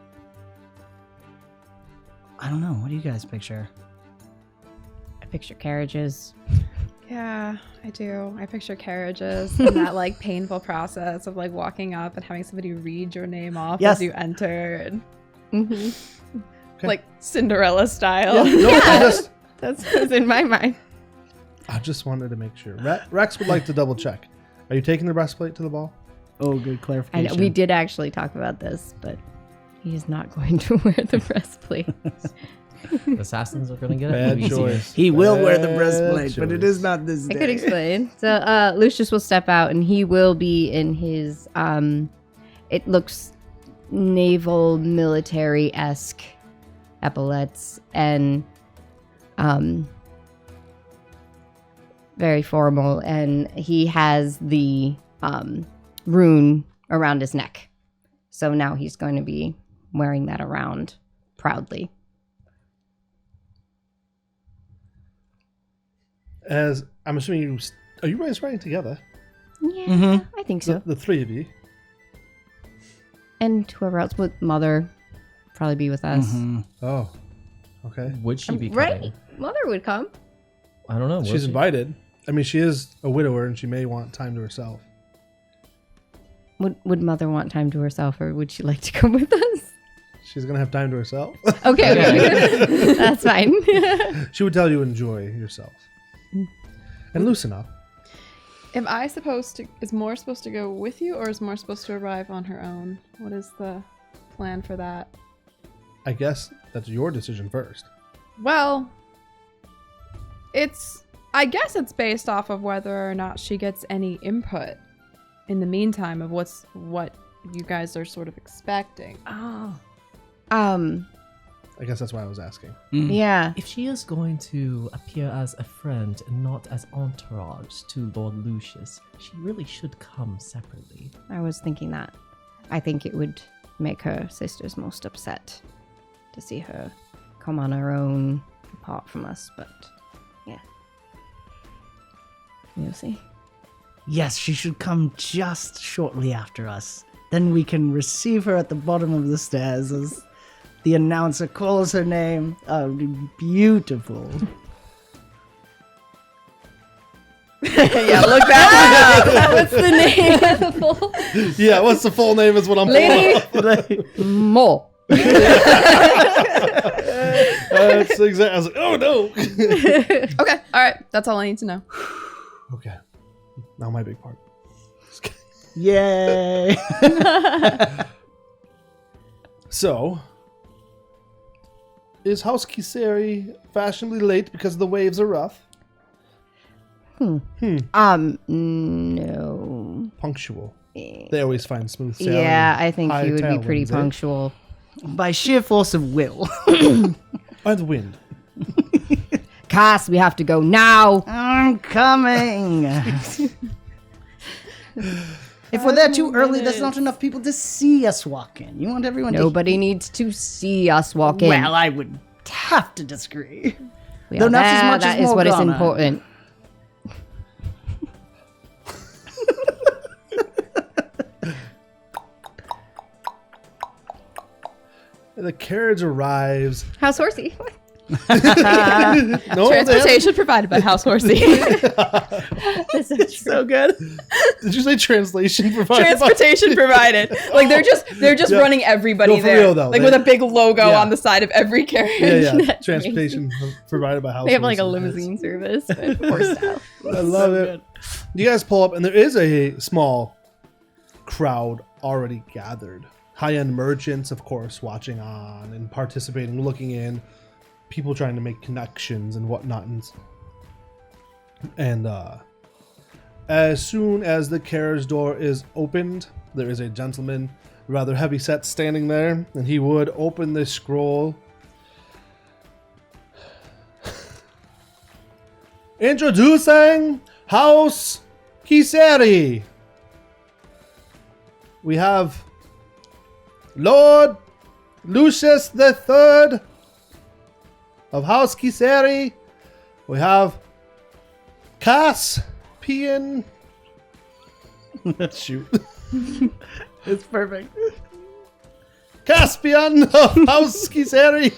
I don't know. What do you guys picture? I picture carriages. Yeah, I do. I picture carriages and that like painful process of like walking up and having somebody read your name off Yes. as you enter, and Okay. like Cinderella style. No, That's what's in my mind. I just wanted to make sure. Rex would like to double check. Are you taking the breastplate to the ball? Oh, good I clarification. know we did actually talk about this, but he is not going to wear the breastplate. The assassins are going to get it. Bad Easier. choice. He will wear the Bad breastplate, but it choice. is not this I day. could explain. So Lucius will step out and he will be in his it looks naval military-esque epaulets and very formal, and he has the rune around his neck. So now he's going to be wearing that around proudly. As I'm assuming are you guys riding together? Yeah, I think so. The three of you. And whoever else would, Mother probably be with us. Oh, okay. Would she be Right? coming? Mother would come. I don't know. will She's she? invited. I mean, she is a widower, and she may want time to herself. Would Mother want time to herself, or would she like to come with us? She's gonna have time to herself. Okay. That's fine. She would tell you enjoy yourself and loosen up. Am I is Moore supposed to go with you, or is Moore supposed to arrive on her own? What is the plan for that? I guess that's your decision first. Well, I guess it's based off of whether or not she gets any input in the meantime of what you guys are sort of expecting. Oh. I guess that's why I was asking. Yeah. If she is going to appear as a friend and not as entourage to Lord Lucius, she really should come separately. I was thinking that. I think it would make her sisters most upset to see her come on her own apart from us, but yeah. We'll see. Yes, she should come just shortly after us. Then we can receive her at the bottom of the stairs as the announcer calls her name. Oh, beautiful. Yeah, look that up. What's the name? Yeah, what's the full name is what I'm pulling up. Lady Mo. That's exactly. I was like, oh no. Okay, all right. That's all I need to know. Okay, now my big part. Yay! So, is House Kiseri fashionably late because the waves are rough? No. Punctual. They always find smooth sailing. Yeah, I think high he would be pretty tailwinds, eh? punctual. By sheer force of will. By the wind. Cass, we have to go now. I'm coming. If we're there too early, there's not enough people to see us walk in. You want everyone Nobody needs to see us walk in. Well, I would have to disagree. We though are not as there, much that as is what is Morgana. important. the carriage arrives. House Horsey. No, Transportation provided by House Horsey. This is so good. Did you say translation provided? Transportation provided. Like they're just Yeah. running everybody No, for there. real, though. Like They- with a big logo Yeah. on the side of every carriage. Yeah. Transportation provided by House They have like a Horsey. limousine service, but horse style. I love it. You guys pull up, and there is a small crowd already gathered. High-end merchants, of course, watching on and participating, looking in. People trying to make connections and whatnot. And as soon as the carriage door is opened, there is a gentleman, rather heavy set, standing there, and he would open the scroll. Introducing House Kiseri. We have Lord Lucius III of House Kiseri. We have Caspian. Shoot. It's perfect. Caspian of House Kiseri.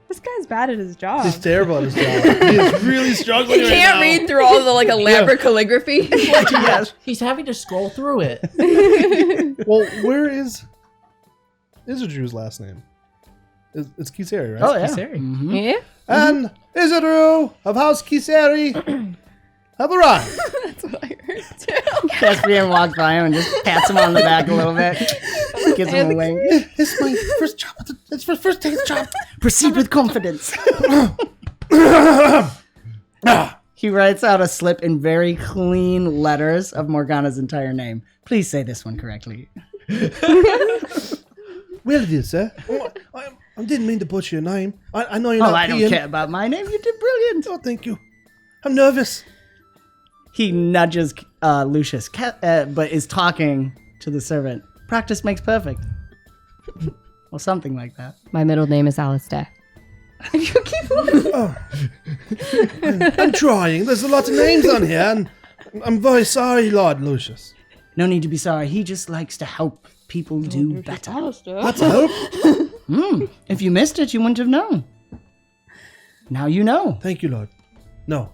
This guy's bad at his job. He's terrible at his job. He is really struggling He right can't now. read through all the like elaborate calligraphy. He's having to scroll through it. Well, where is Isidru's last name? It's Kiseri, right? Oh, yeah. Kiseri. Mhm. Yeah. And Isidru of House Kiseri have arrived. That's what I heard too. Caspian walks by him and just pats him on the back a little bit. Gives him a wink. It's my first job. It's my first day's job. Proceed with confidence. He writes out a slip in very clean letters of Morgana's entire name. Please say this one correctly. Well, it is, sir. I didn't mean to butcher your name. I know you're Oh, not I don't Ian. care about my name. You did brilliant. Oh, thank you. I'm nervous. He nudges Lucius, but is talking to the servant. Practice makes perfect. Or something like that. My middle name is Alistair. I'm trying. There's a lot of names on here, and I'm very sorry, Lord Lucius. No need to be sorry. He just likes to help people do better. That's a hope. If you missed it, you wouldn't have known. Now you know. Thank you, Lord. No.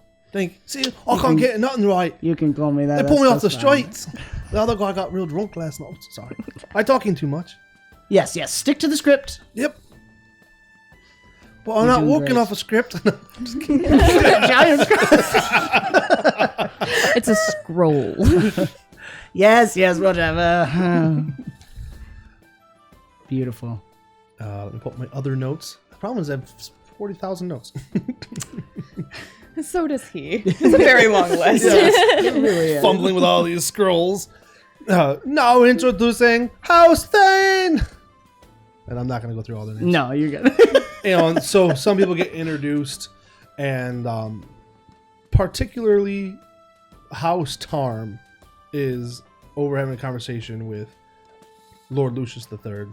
See, I can't get nothing right. You can call me that. They pulled me off the that's fine. streets. The other guy got real drunk last night. Sorry. I'm talking too much. Yes. Stick to the script. Yep. But I'm You're not doing walking great. off a script. Giant script. It's a scroll. Yes, whatever. Beautiful. Let me put my other notes. The problem is I have 40,000 notes. So does he. It's a very long list. It really is. Fumbling with all these scrolls. Now introducing House Thane. And I'm not going to go through all their names. No, you're good. And so some people get introduced, and particularly House Tarm is over having a conversation with Lord Lucius III.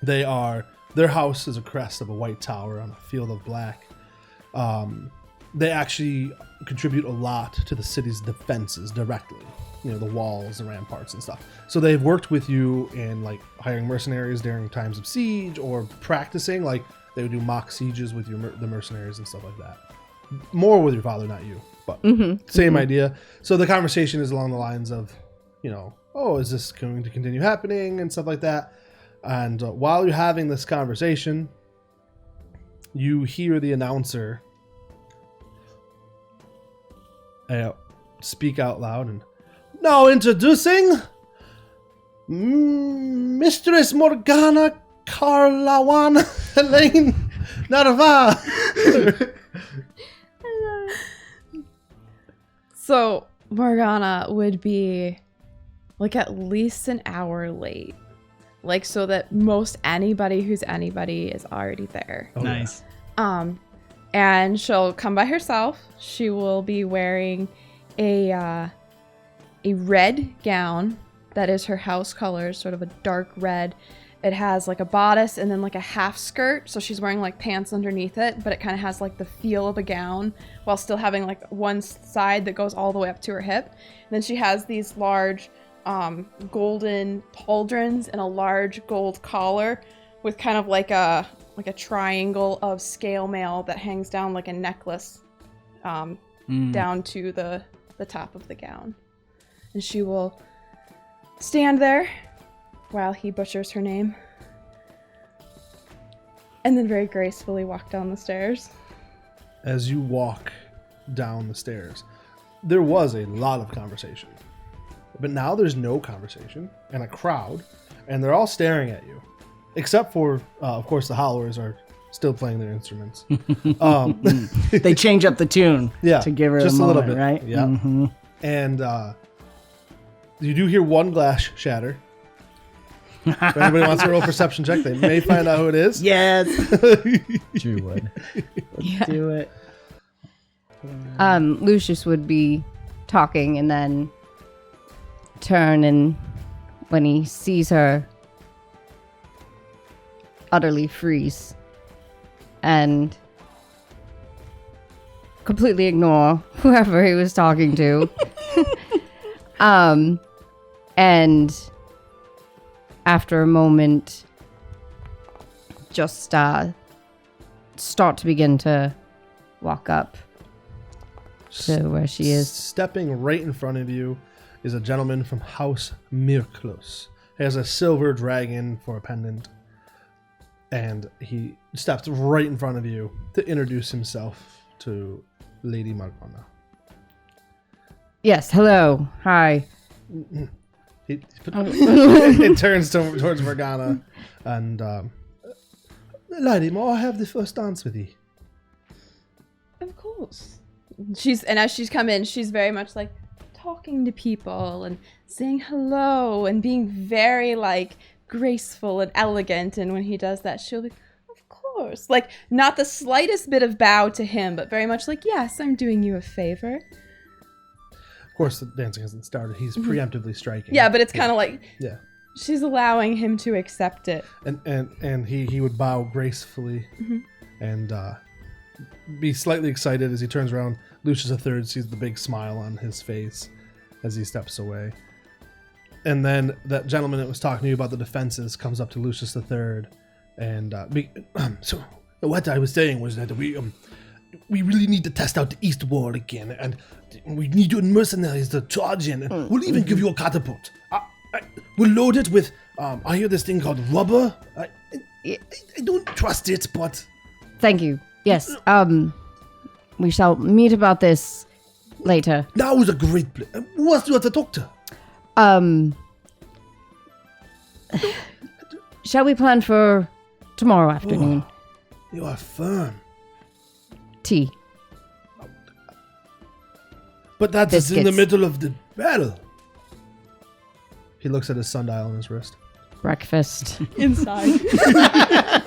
Their house is a crest of a white tower on a field of black. They actually contribute a lot to the city's defenses directly. You know, the walls, the ramparts and stuff. So they've worked with you in like hiring mercenaries during times of siege or practicing. Like they would do mock sieges with the mercenaries and stuff like that. More with your father, not you, but same idea. So the conversation is along the lines of, you know, oh, is this going to continue happening and stuff like that. And while you're having this conversation, you hear the announcer speak out loud and now introducing Mistress Morgana Carlawan Elaine Narva. So Morgana would be like at least an hour late. Like so that most anybody who's anybody is already there. Oh, Nice. And she'll come by herself. She will be wearing a red gown that is her house colors, sort of a dark red. It has like a bodice and then like a half skirt, so she's wearing like pants underneath it, but it kind of has like the feel of a gown while still having like one side that goes all the way up to her hip. And then she has these large golden pauldrons and a large gold collar with kind of like a triangle of scale mail that hangs down like a necklace down to the top of the gown. And she will stand there while he butchers her name and then very gracefully walk down the stairs. As you walk down the stairs, there was a lot of conversation. But now there's no conversation and a crowd, and they're all staring at you. Except for, of course, the Howlers are still playing their instruments. They change up the tune to give her just a moment, little bit, right? Yeah. Mm-hmm. And you do hear one glass shatter. If anybody wants to roll a perception check, they may find out who it is. Yes. Drew would. Let's do it. Lucius would be talking and then turn, and when he sees her, utterly freeze and completely ignore whoever he was talking to. And after a moment, just start to begin to walk up to where she is. Stepping right in front of you is a gentleman from House Mirklos. He has a silver dragon for a pendant. And he steps right in front of you to introduce himself to Lady Margona. Yes, hello. Hi. It turns towards Morgana and Lady, may I have the first dance with you? Of course. As she's come in, she's very much like talking to people and saying hello and being very like graceful and elegant. And when he does that, she'll be, of course, like not the slightest bit of bow to him, but very much like, yes, I'm doing you a favor. Of course, the dancing hasn't started. He's preemptively striking. Yeah, but it's kind of like, yeah, she's allowing him to accept it. And he would bow gracefully and be slightly excited as he turns around. Lucius III sees the big smile on his face as he steps away. And then that gentleman that was talking to you about the defenses comes up to Lucius III and so what I was saying was that we really need to test out the East Wall again, and we need your mercenaries to charge in, and we'll even give you a catapult. We'll load it with, I hear this thing called rubber. I don't trust it, but... Thank you. Yes, we shall meet about this later. That was a great place. Who else do you have to talk to? Shall we plan for tomorrow afternoon? You are firm. Tea. But that is in the Biscuits. middle of the battle. He looks at his sundial on his wrist. Breakfast. Inside.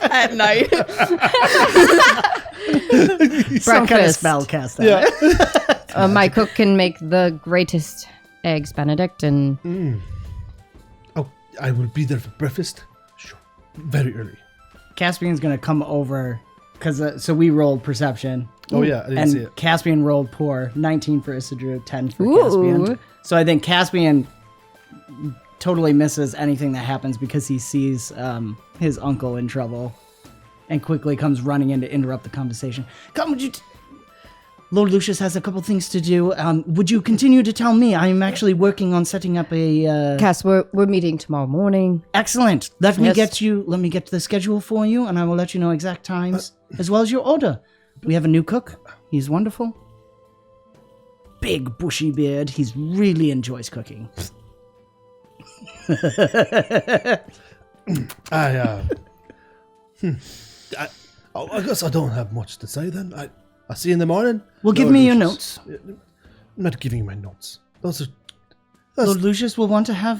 At night. Some kind of Breakfast. spell cast that. Yeah. My cook can make the greatest eggs Benedict, and Oh, I will be there for breakfast. Sure. Very early. Caspian's going to come over, because so we rolled perception. Oh, yeah. I didn't And see it. Caspian rolled poor. 19 for Isidru, 10 for Ooh. Caspian. So I think Caspian totally misses anything that happens because he sees his uncle in trouble and quickly comes running in to interrupt the conversation. Come, would you... Lord Lucius has a couple things to do. Would you continue to tell me? I'm actually working on setting up a... Cass, we're meeting tomorrow morning. Excellent. Let me Yes. get the schedule for you, and I will let you know exact times, as well as your order. We have a new cook. He's wonderful. Big bushy beard. He really enjoys cooking. I guess I don't have much to say then. I'll see you in the morning. Well, give Lord me your Lucius. notes. I'm not giving you my notes. That's Lord Lucius will want to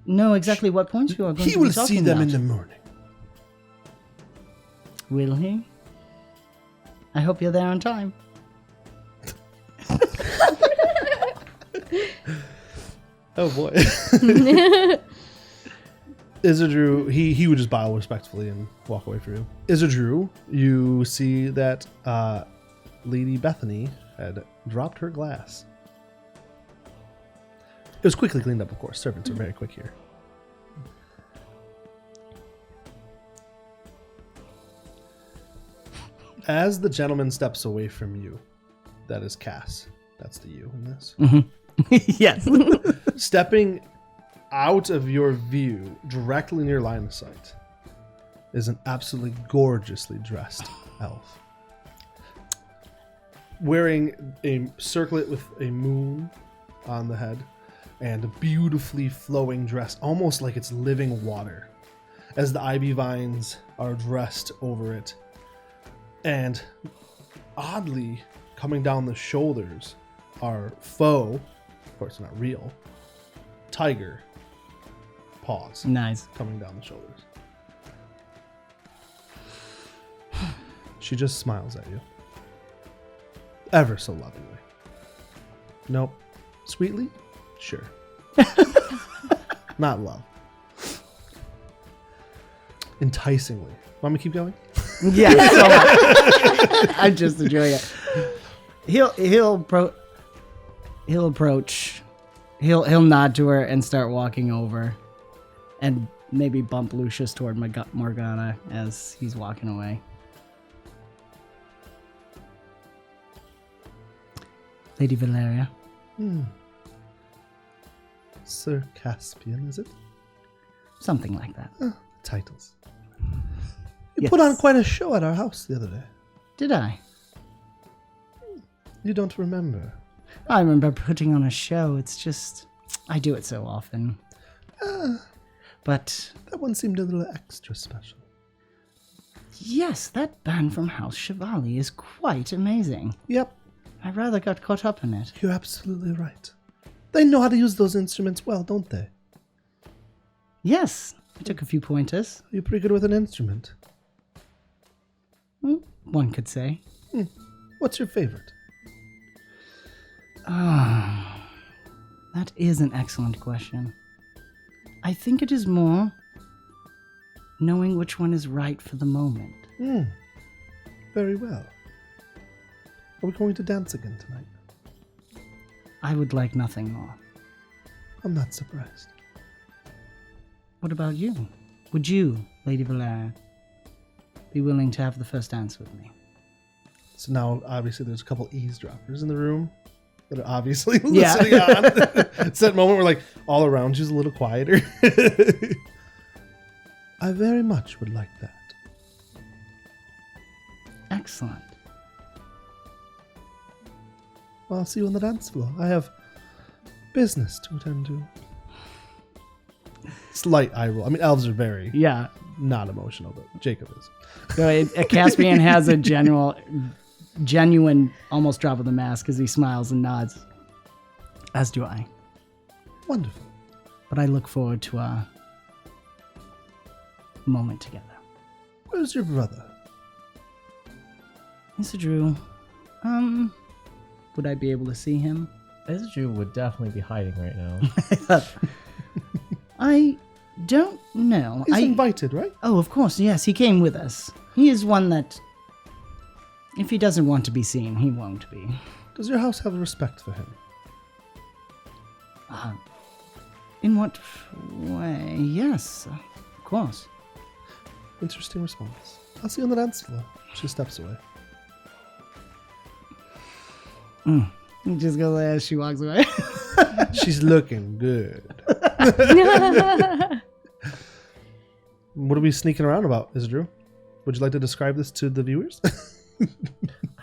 know exactly what points you are going he to be will talking see them about. in the morning. Will he? I hope you're there on time. Oh boy. Isidru, he would just bow respectfully and walk away from you. Isidru, you see that Lady Bethany had dropped her glass. was quickly cleaned up, of course. Servants are very quick here. As the gentleman steps away from you, that is Cass. That's the you in this. Yes. Stepping out of your view, directly in your line of sight, is an absolutely gorgeously dressed elf. Wearing a circlet with a moon on the head and a beautifully flowing dress, almost like it's living water, as the ivy vines are dressed over it. And oddly, coming down the shoulders are faux, of course not real, tiger paws Nice. coming down the shoulders. She just smiles at you. Ever so lovingly. Nope. Sweetly? Sure. Not love. Enticingly. Want me to keep going? Yeah, so much. I'm just enjoying it. He'll approach. He'll nod to her and start walking over, and maybe bump Lucius toward Morgana as he's walking away. Lady Valeria. Sir Caspian, is it? Something like that. Titles. You Yes. put on quite a show at our house the other day. Did I? You don't remember. I remember putting on a show. It's just, I do it so often. But That one seemed a little extra special. yes, that band from House Chevalier is quite amazing. Yep, I rather got caught up in it. you're absolutely right. They know how to use those instruments well, don't they? Yes, I took a few pointers. You're pretty good with an instrument. One could say. What's your favorite? That is an excellent question. I think it is more knowing which one is right for the moment. Very well. Are we going to dance again tonight? I would like nothing more. I'm not surprised. What about you? Would you, Lady Valeria, be willing to have the first dance with me? So now, obviously, there's a couple eavesdroppers in the room that are obviously Yeah. listening on. It's that moment where, like, all around you's a little quieter. I very much would like that. Excellent. Well, I'll see you on the dance floor. I have business to attend to. Slight eye roll. I mean, elves are very Yeah. not emotional, but Jacob is. So a Caspian has a genuine almost drop of the mask as he smiles and nods. As do I. Wonderful. But I look forward to our moment together. Where's your brother? Mr. Drew, would I be able to see him? Ezra would definitely be hiding right now. I don't know. He's invited, right? Oh, of course, yes, he came with us. He is one that, if he doesn't want to be seen, he won't be. Does your house have respect for him? In what way? Yes, of course. Interesting response. I'll see you on the dance floor. She steps away. He just goes as she walks away. She's looking good. What are we sneaking around about, Isdru? Would you like to describe this to the viewers? I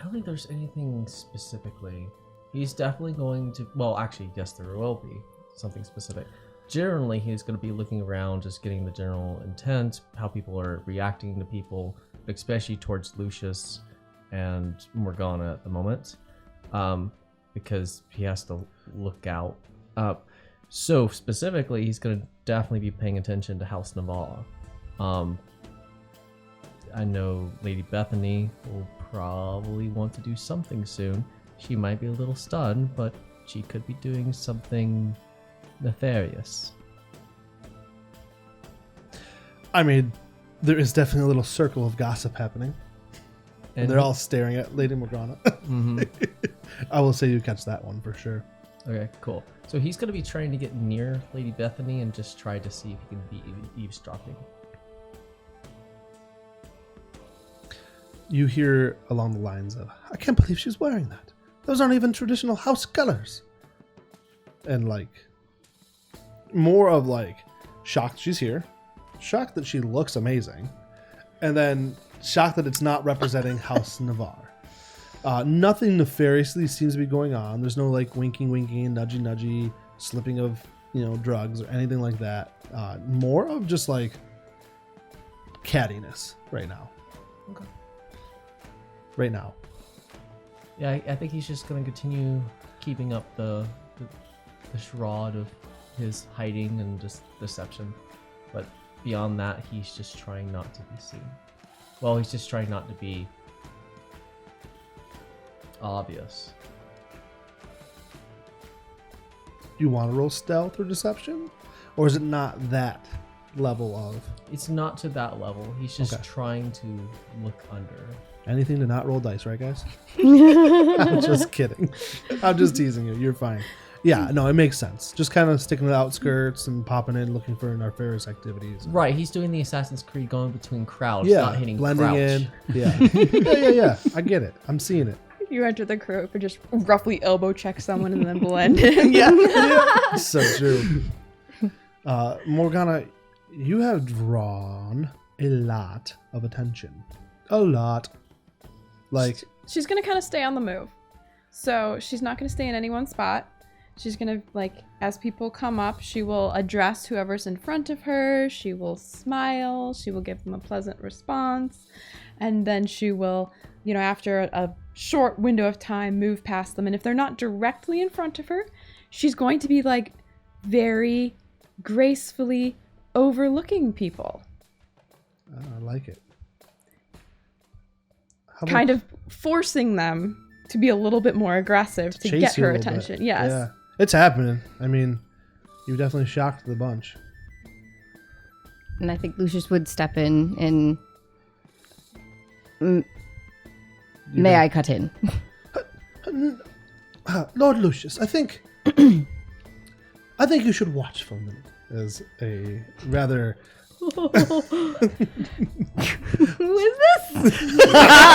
don't think there's anything specifically. He's definitely going to. Well, actually, yes, there will be something specific. Generally, he's going to be looking around, just getting the general intent, how people are reacting to people, especially towards Lucius and Morgana at the moment, because he has to look out. So specifically, he's going to definitely be paying attention to House Navarre. I know Lady Bethany will probably want to do something soon. She might be a little stunned, but she could be doing something nefarious. I mean, there is definitely a little circle of gossip happening. And they're all staring at Lady Morgana. I will say you catch that one for sure. Okay, cool. So he's going to be trying to get near Lady Bethany and just try to see if he can be eavesdropping. You hear along the lines of, I can't believe she's wearing that. Those aren't even traditional house colors. And like, more of like, shocked she's here, shocked that she looks amazing, and then shocked that it's not representing House Navarre. Nothing nefariously seems to be going on. There's no like winking, nudgy, slipping of, drugs or anything like that. More of just like cattiness right now. Okay. Right now. Yeah, I think he's just going to continue keeping up the charade of his hiding and just deception. But beyond that, he's just trying not to be seen. Well, he's just trying not to be obvious. Do you want to roll stealth or deception? Or is it not that level of... It's not to that level. He's just Okay. trying to look under. Anything to not roll dice, right, guys? I'm just kidding. I'm just teasing you. You're fine. Yeah, no, it makes sense. Just kind of sticking to the outskirts and popping in, looking for nefarious activities. Right, he's doing the Assassin's Creed going between crowds, Yeah, not hitting blending crouch. in. Yeah. yeah. I get it. I'm seeing it. You enter the group and just roughly elbow check someone and then blend in. yeah. So true. Morgana, you have drawn a lot of attention. A lot. Like, She's gonna kind of stay on the move. So she's not gonna stay in any one spot. She's gonna, like, as people come up, she will address whoever's in front of her. She will smile. She will give them a pleasant response. And then she will, after a short window of time, move past them. And if they're not directly in front of her, she's going to be, like, very gracefully overlooking people. I like it. Kind of forcing them to be a little bit more aggressive to chase get you a her little bit. attention. Yes. Yeah. It's happening. I mean, you definitely shocked the bunch. And I think Lucius would step in and... May I cut in? Lord Lucius, I think you should watch for a minute as a rather Who is this?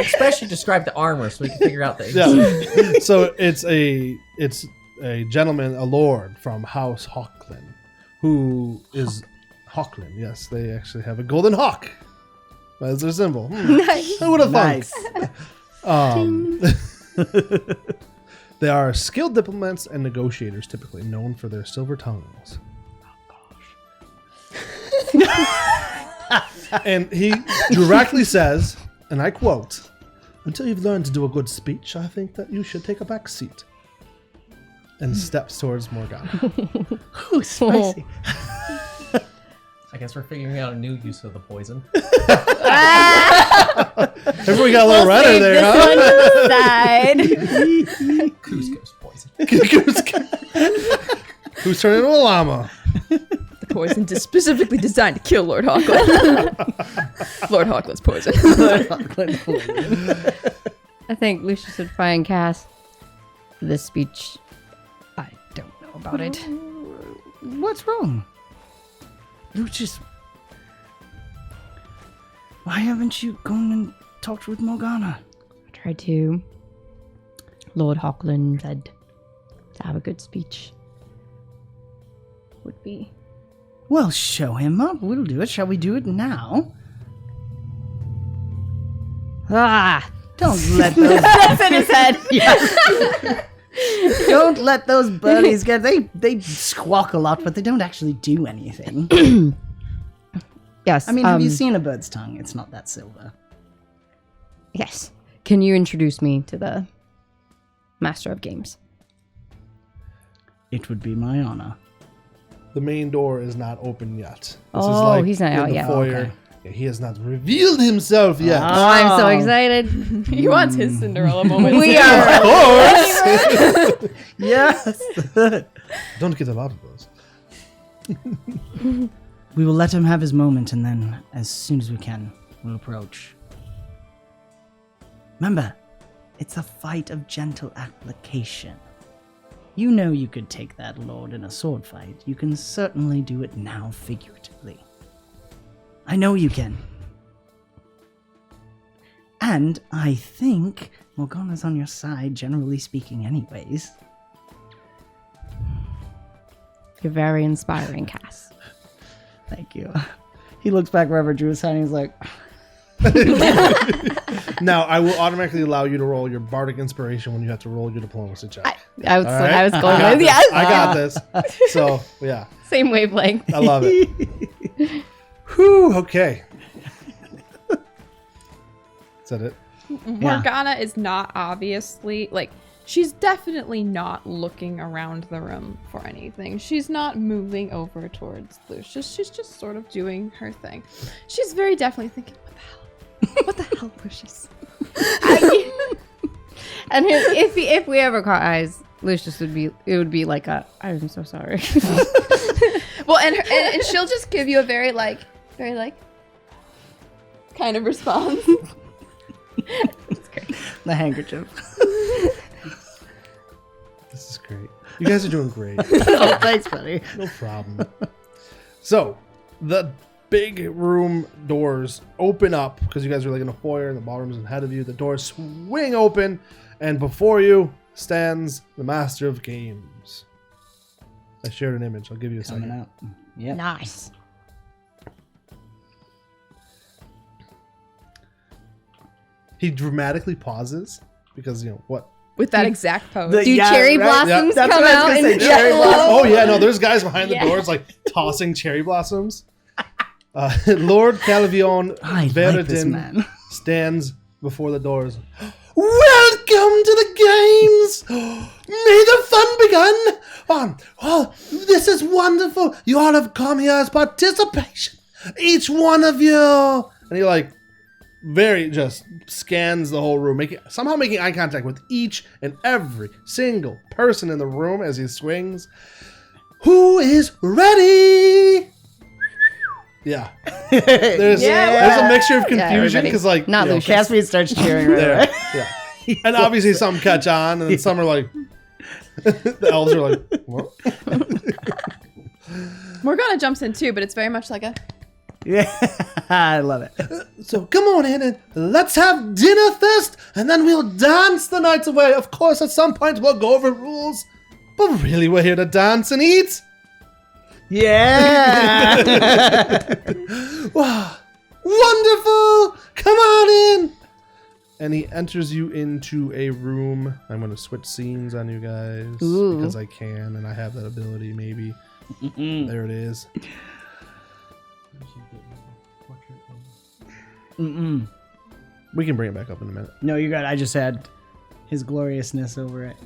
Especially describe the armor so we can figure out the yeah. So it's a gentleman, a lord from House Hawklin, who is Hawklin. Yes, they actually have a golden hawk as their symbol. Nice. Who would have Nice. thunk? They are skilled diplomats and negotiators, typically known for their silver tongues. And he directly says, and I quote, "Until you've learned to do a good speech, I think that you should take a back seat." And steps towards Morgana. Ooh, spicy. I guess we're figuring out a new use of the poison. Everyone got a little redder there, huh? Cusco's poison. Who's turning into a llama? The poison is specifically designed to kill Lord Hawklin. Lord Hawklin's poison. I think Lucius would try and cast this speech. I don't know about it. What's wrong? Lucius, why haven't you gone and talked with Morgana? I tried to. Lord Hawklin said to have a good speech would be. Well, show him up. We'll do it. Shall we do it now? Ah! Don't let those... That's in his head. Don't let those birdies get... They squawk a lot, but they don't actually do anything. Yes. I mean, have you seen a bird's tongue? It's not that silver. Yes. Can you introduce me to the Master of Games? It would be my honor. The main door is not open yet. This Oh, he's not in out the yet. foyer. Okay. Yeah, he has not revealed himself yet. Oh, I'm so Oh. excited. He wants his Cinderella moment. We soon. are. Of course. Yes! Don't get a lot of those. We will let him have his moment, and then, as soon as we can, we'll approach. Remember, it's a fight of gentle application. You know you could take that lord in a sword fight. You can certainly do it now figuratively. I know you can. And I think Morgana's on your side, generally speaking anyways. You're very inspiring, Cass. Thank you. He looks back wherever Drew is hiding. He's like, Now, I will automatically allow you to roll your bardic inspiration when you have to roll your diplomacy check. I was, All right? I was I going got with this. yes. I got this. So, yeah, Same wavelength. I love it. Whew, okay. Is that it? Morgana is not obviously, like, she's definitely not looking around the room for anything. She's not moving over towards Lucius. She's just sort of doing her thing. She's very definitely thinking, what the hell? What the hell, Lucius? And if we ever caught eyes, Lucius would be like I'm so sorry. Well, and she'll just give you a very kind of response. It's great. the handkerchief. This is great. You guys are doing great. Oh, thanks, buddy. No problem. So, the big room doors open up because you guys are like in a foyer and the ballroom is ahead of you. The doors swing open, and before you stands the Master of Games. I shared an image. I'll give you a Coming second. out. Yep. Nice. He dramatically pauses because, you know, what? With that exact pose. The- Do Yeah, cherry right? blossoms That's come what I was out? gonna And say, cherry Oh, yeah, no, there's guys behind the Yeah. doors like tossing cherry blossoms. Lord 𝙁𝙗𝙗𝙗𝙗 I like this 𝐕𝐢𝐫𝐵𝐵 man. stands before the doors. Welcome to the games! May the fun begin! Oh, this is wonderful! You all have come here as participation! Each one of you! And he like very just scans the whole room, somehow making eye contact with each and every single person in the room as he swings. Who is ready? Yeah. There's a mixture of confusion everybody. because like Not you know, Lucius. Caspian starts cheering right there. away. Yeah. And obviously some catch on and then some are like the elves are like, what? Morgana jumps in too, but it's very much like a Yeah, I love it. So come on in and let's have dinner first and then we'll dance the night away. Of course, at some point we'll go over rules, but really we're here to dance and eat. Yeah. Wow, wonderful! Come on in. And he enters you into a room. I'm going to switch scenes on you guys Ooh. because I can and I have that ability maybe. There it is. We can bring it back up in a minute. No, you got. I just had his gloriousness over it.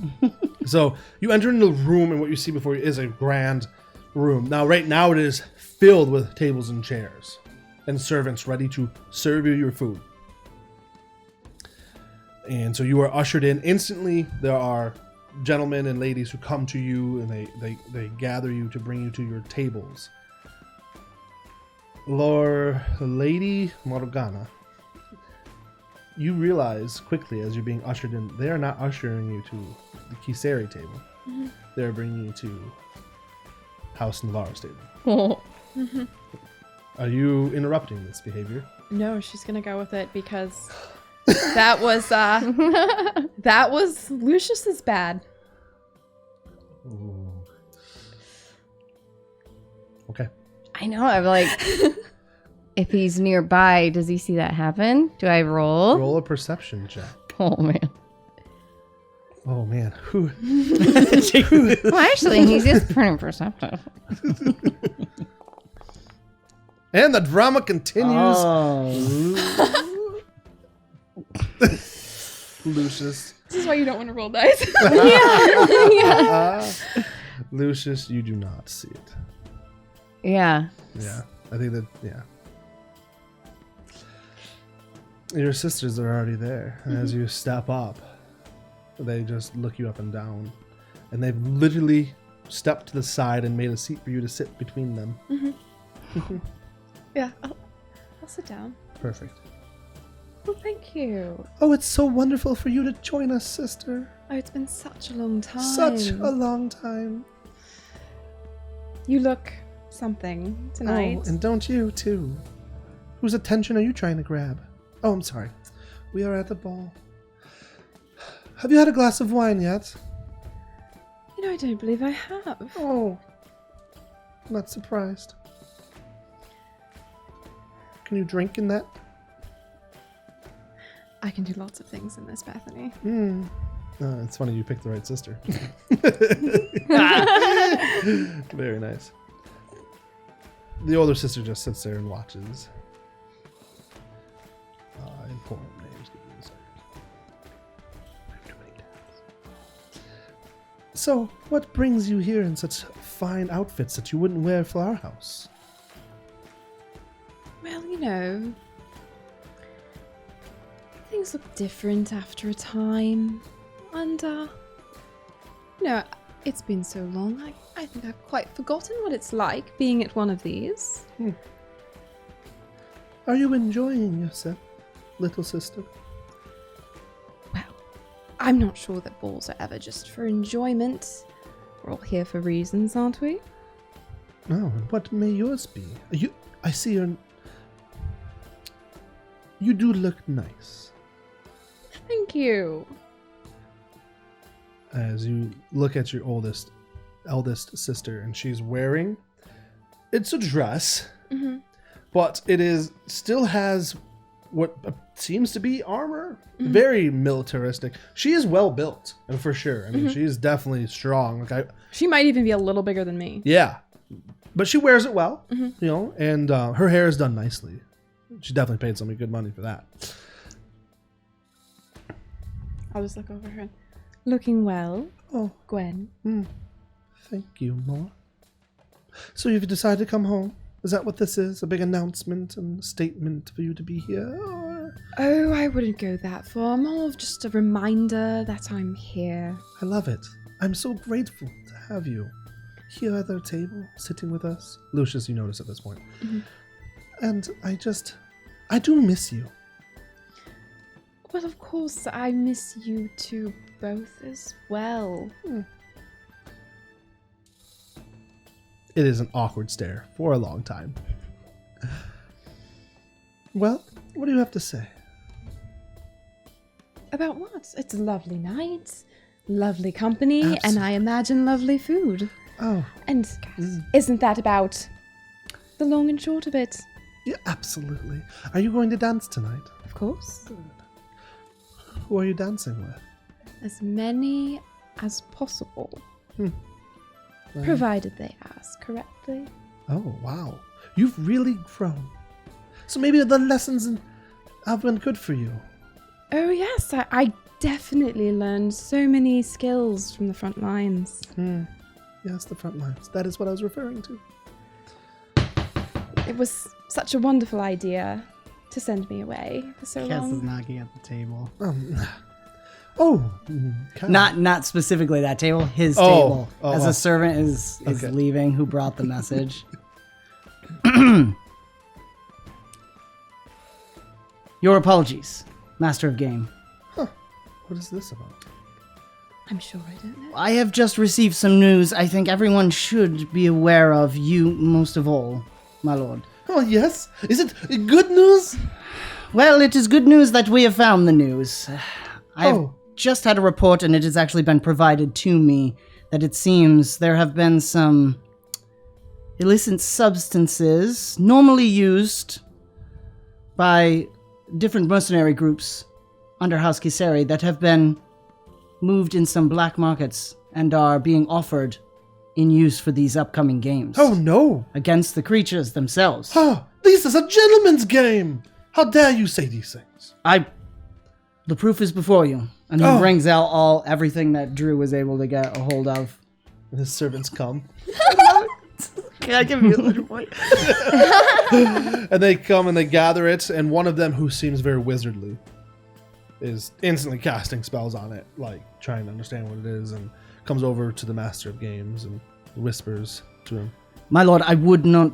So you enter into the room, and what you see before you is a grand room. Now, right now, it is filled with tables and chairs, and servants ready to serve you your food. And so you are ushered in instantly. There are gentlemen and ladies who come to you, and they gather you to bring you to your tables. Lady Morgana, you realize quickly as you're being ushered in, they are not ushering you to the 𝐼𝐸𝐵 table. Mm-hmm. They're bringing you to House Navarro's table. Mm-hmm. Are you interrupting this behavior? No, she's gonna go with it because that was Lucius's bad. Ooh. Okay. I know. I'm like, if he's nearby, does he see that happen? Do I roll? Roll a perception check. Oh man. Oh man. Whew. Well, actually, he's just pretty perceptive. And the drama continues. Oh. Lucius. This is why you don't want to roll dice. Lucius, you do not see it. Yeah. Yeah. I think that, yeah. Your sisters are already there. And as you step up, they just look you up and down. And they've literally stepped to the side and made a seat for you to sit between them. Yeah, I'll sit down. Perfect. Well, thank you. Oh, it's so wonderful for you to join us, sister. Oh, it's been such a long time. Such a long time. You look something tonight. Oh, and don't you, too? Whose attention are you trying to grab? Oh, I'm sorry. We are at the ball. Have you had a glass of wine yet? You know, I don't believe I have. Oh, I'm not surprised. Can you drink in that? I can do lots of things in this, Bethany. It's funny you picked the right sister. Very nice. The older sister just sits there and watches. Important names. Give me a second. I have too many tabs. So, what brings you here in such fine outfits that you wouldn't wear for our house? Well, you know, things look different after a time. And, you know, it's been so long, I think I've quite forgotten what it's like being at one of these. Are you enjoying yourself, little sister? Well, I'm not sure that balls are ever just for enjoyment. We're all here for reasons, aren't we? Oh, and what may yours be? I see you do look nice. Thank you. As you look at your eldest sister, and she's wearing, it's a dress, but it still has what seems to be armor, very militaristic. She is well built, and for sure. I mean, she's definitely strong. She might even be a little bigger than me. Yeah, but she wears it well, you know, and her hair is done nicely. She definitely paid somebody good money for that. I'll just look over her. Looking well. Oh, Gwen. Thank you, Moore. So you've decided to come home? Is that what this is? A big announcement and statement for you to be here? Or... Oh, I wouldn't go that far. More of just a reminder that I'm here. I love it. I'm so grateful to have you here at our table, sitting with us. Lucius, you notice at this point. And I do miss you. Well, of course, I miss you two both as well. It is an awkward stare for a long time. Well, what do you have to say? About what? It's a lovely night, lovely company, and I imagine lovely food. Oh. And isn't that about the long and short of it? Yeah, absolutely. Are you going to dance tonight? Of course. Who are you dancing with? As many as possible. Provided they ask correctly. Oh, wow. You've really grown. So maybe the lessons have been good for you. Oh, yes. I definitely learned so many skills from the front lines. Yes, the front lines. That is what I was referring to. It was such a wonderful idea to send me away for so Cass long. is knocking at the table. Not specifically that table, his Oh, table. oh, As oh. a servant is Okay. leaving, who brought the message. Your apologies, Master of Game. What is this about? I'm sure I don't know. I have just received some news I think everyone should be aware of, you most of all, my lord. Oh, yes? Is it good news? Well, it is good news that we have found the news. I have Oh. just had a report, and it has actually been provided to me, that it seems there have been some illicit substances normally used by different mercenary groups under House Kiseri that have been moved in some black markets and are being offered in use for these upcoming games. Oh, no. Against the creatures themselves. This is a gentleman's game. How dare you say these things? The proof is before you. And he brings out everything that Drew was able to get a hold of. And his servants come. Can I give you a little point? And they come and they gather it, and one of them, who seems very wizardly, is instantly casting spells on it, like trying to understand what it is, and comes over to the Master of Games and whispers to him. My lord, I would not...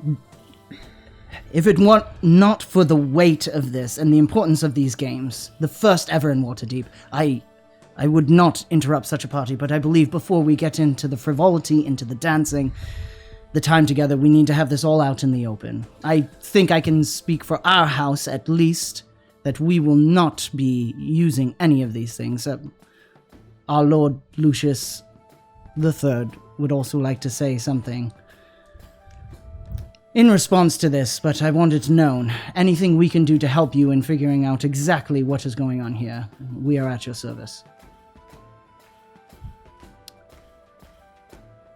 if it were not for the weight of this and the importance of these games, the first ever in Waterdeep, I would not interrupt such a party, but I believe before we get into the frivolity, into the dancing, the time together, we need to have this all out in the open. I think I can speak for our house, at least, that we will not be using any of these things. Our Lord Lucius III would also like to say something in response to this, but I want it known. Anything we can do to help you in figuring out exactly what is going on here, we are at your service.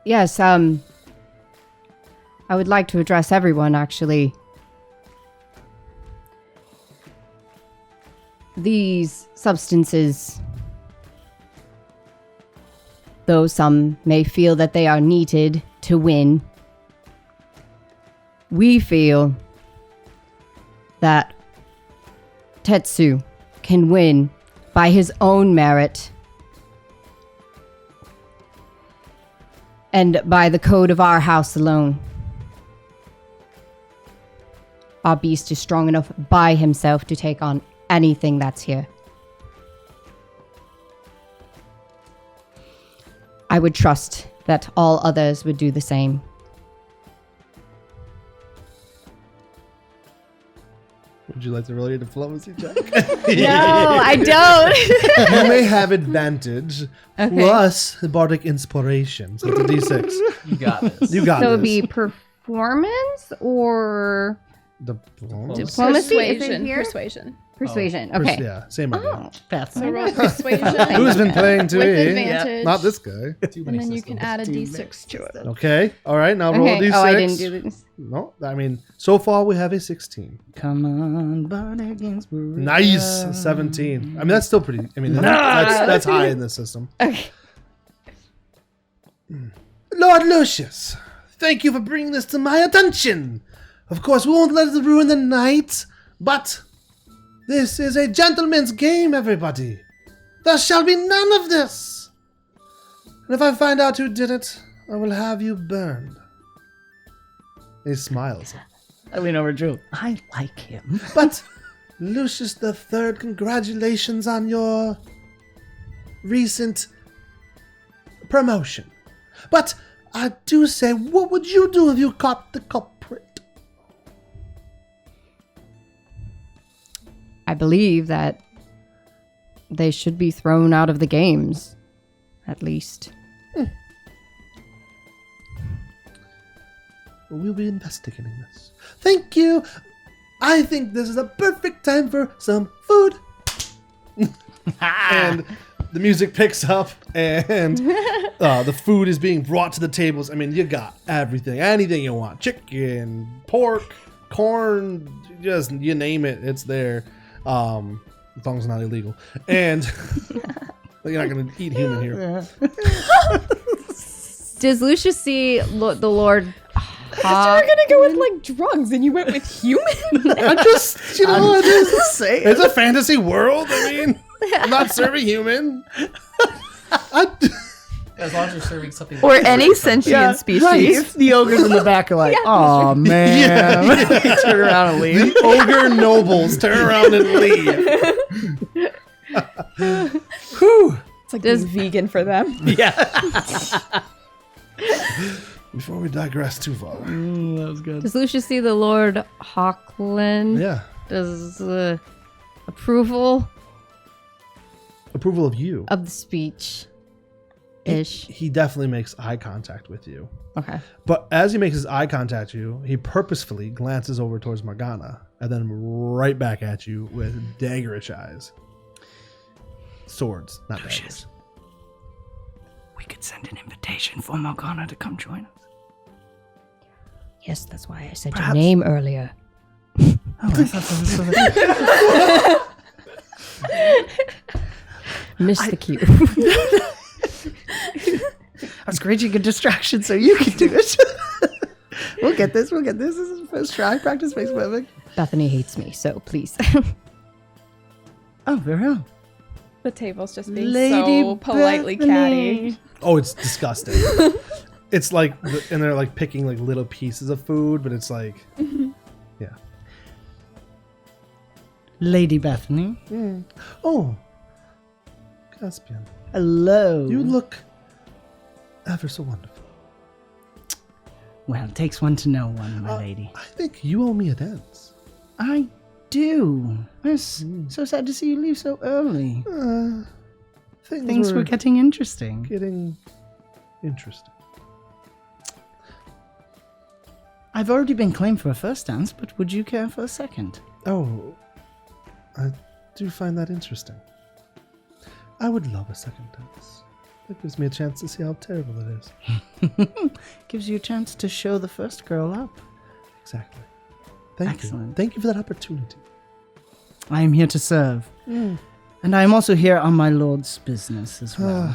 Yes, I would like to address everyone, actually. These substances, though some may feel that they are needed to win, we feel that Tetsu can win by his own merit and by the code of our house alone. Our beast is strong enough by himself to take on anything that's here. I would trust that all others would do the same. Would you like to roll your diplomacy check? No, I don't. You may have advantage plus bardic inspiration. So it's a d6. You got this. You got So it this. would be performance or Diplomacy. diplomacy? Is it here? Persuasion. Persuasion. Pers- Okay. Yeah, same idea. So roll persuasion. Who's been playing to with me? advantage. Not this guy. And then you can add a d6 to it. Okay. All right. Now roll a Okay. d6. Oh, I didn't do this. No, I mean, so far we have a 16. Come on, bardic inspiration. Nice. 17. I mean, that's still pretty. I mean, that's high in this system. Okay. Lord Lucius, thank you for bringing this to my attention. Of course, we won't let it ruin the night, but this is a gentleman's game, everybody. There shall be none of this. And if I find out who did it, I will have you burned. He smiles. I lean over Drew. I like him. But, Lucius III, congratulations on your recent promotion. But I do say, what would you do if you caught the culprit? I believe that they should be thrown out of the games, at least. We'll be investigating this. Thank you. I think this is a perfect time for some food. And the music picks up, and the food is being brought to the tables. I mean, you got everything, anything you want: chicken, pork, corn, just you name it, it's there. As long as it's not illegal. And you're not going to eat human here. Does Lucius see the Lord You were gonna go with like drugs, and you went with human. I'm just, it's a fantasy world. I mean, I'm not serving human. As long as you're serving something. Or any sentient species. Right. The ogres in the back are like, oh man. Yeah. Turn around and leave. The ogre nobles turn around and leave. Whew. It's like being vegan for them. Before we digress too far. That was good. Does Lucius see the Lord Hawkland? Yeah. Does approval Approval of you. of the speech ish? He definitely makes eye contact with you. Okay. But as he makes his eye contact with you, he purposefully glances over towards Morgana and then right back at you with daggerish eyes. Swords, not daggers. We could send an invitation for Morgana to come join us. Yes, that's why I said Perhaps- your name earlier. Missed the cue. I was creating a distraction so you can do it. We'll get this. This is the first try. Practice makes perfect. Bethany hates me, so please. Oh, very well. The table's just being Lady so politely Bethany. catty. Oh, it's disgusting. It's like, and they're like picking like little pieces of food, but it's like Yeah. Lady Bethany. Oh, Caspian, Hello. you look ever so wonderful. Well, it takes one to know one, my lady. I think you owe me a dance. I do. It's so sad to see you leave so early. Things were getting interesting. getting interesting. I've already been claimed for a first dance, but would you care for a second? Oh, I do find that interesting. I would love a second dance. That gives me a chance to see how terrible it is. Gives you a chance to show the first girl up. Exactly. Thank you. Excellent. Thank you for that opportunity. I am here to serve. And I am also here on my lord's business as well.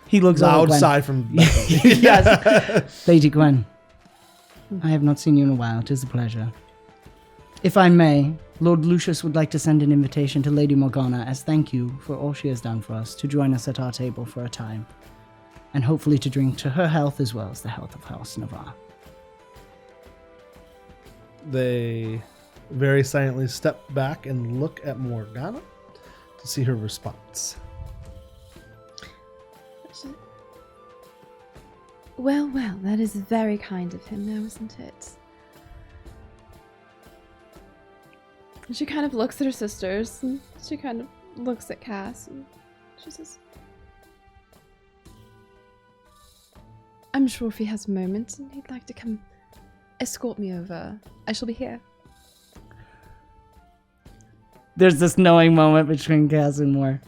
He looks Loud Gwen. sigh from Yes. Lady Gwen, I have not seen you in a while. It is a pleasure. If I may, Lord Lucius would like to send an invitation to Lady Morgana as thank you for all she has done for us to join us at our table for a time, and hopefully to drink to her health as well as the health of House Navarre. They very silently step back and look at Morgana to see her response. Well, that is very kind of him, though, isn't it? And she kind of looks at her sisters, and she kind of looks at Cass, and she says, I'm sure if he has a moment and he'd like to come escort me over, I shall be here. There's this knowing moment between Cass and Moore.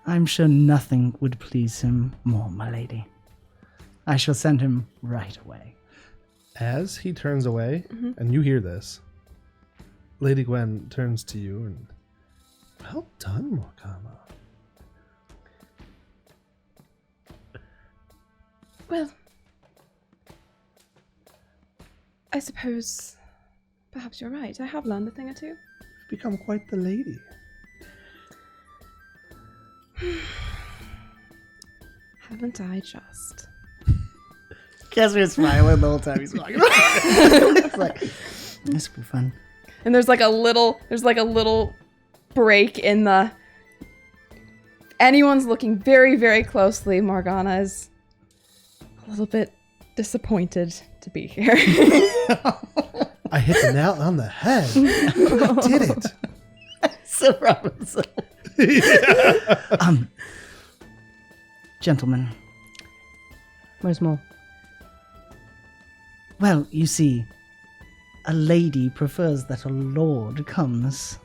I'm sure nothing would please him more, my lady. I shall send him right away. As he turns away, and you hear this, Lady Gwen turns to you and, well done, Morgana. Well, I suppose perhaps you're right. I have learned a thing or two. You've become quite the lady. Haven't I just? Casimir's smiling the whole time he's walking. It's like, this will be fun. And there's like a little break in the. Anyone's looking very, very closely. Morgana is a little bit disappointed to be here. I hit the nail on the head. I did it. So Robinson. Gentlemen. Where's more? Well, you see, a lady prefers that a lord comes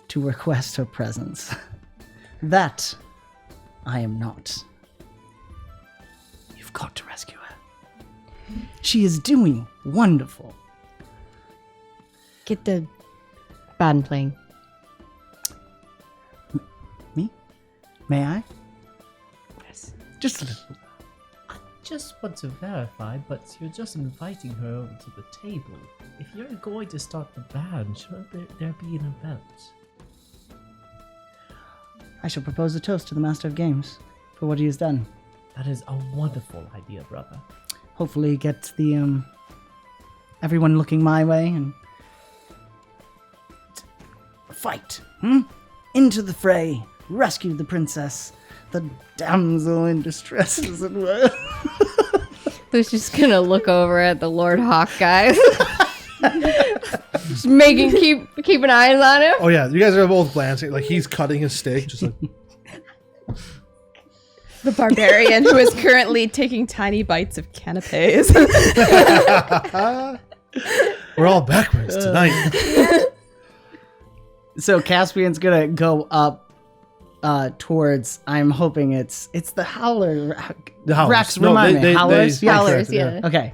to request her presence. That I am not. You've got to rescue her. She is doing wonderful. Get the band playing. Me? May I? Yes. Just a little. Just want to verify, but you're just inviting her over to the table. If you're going to start the band, should there be an event? I shall propose a toast to the Master of Games for what he has done. That is a wonderful idea, brother. Hopefully get the everyone looking my way and fight. Into the fray. Rescue the princess. The damsel in distress, as it were. Who's just gonna look over at the Lord Hawk guy. Just keep an eye on him. Oh yeah, you guys are both glancing. Like he's cutting his steak, just like The barbarian who is currently taking tiny bites of canapes. we're all backwards tonight. So Caspian's gonna go up towards. I'm hoping it's the Howler. The Howlers. Rex, No, remind me. they- Howlers. they- Yeah. Howlers, corrected, yeah. Okay.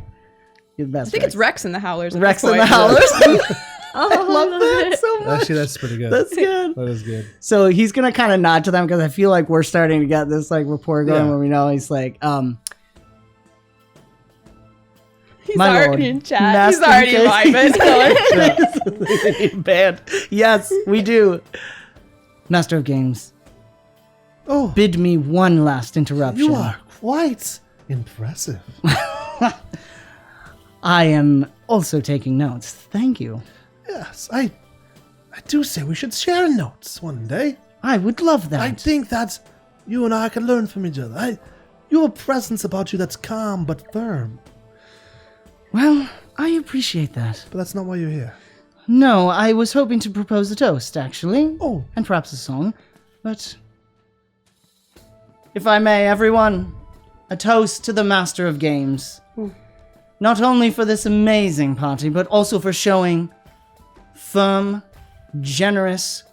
You're the best. I think it's Rex and the Howlers. at Rex this and the point. Howlers. Oh, I love that so much. Actually, that's pretty good. That's good. That is good. So he's gonna kind of nod to them because I feel like we're starting to get this like rapport going Yeah. where we know he's like, He's My already lord. in chat. Master He's already Casey. vibing. Yeah. Band. Yes, we do. Master of Games, Oh, bid me one last interruption. you are quite impressive. I am also taking notes. Thank you. Yes, I do say we should share notes one day. I would love that. I think that you and I can learn from each other. You have a presence about you that's calm but firm. Well, I appreciate that. But that's not why you're here. No, I was hoping to propose a toast, actually. Oh. And perhaps a song. But if I may, everyone, a toast to the Master of Games. Not only for this amazing party, but also for showing firm, generous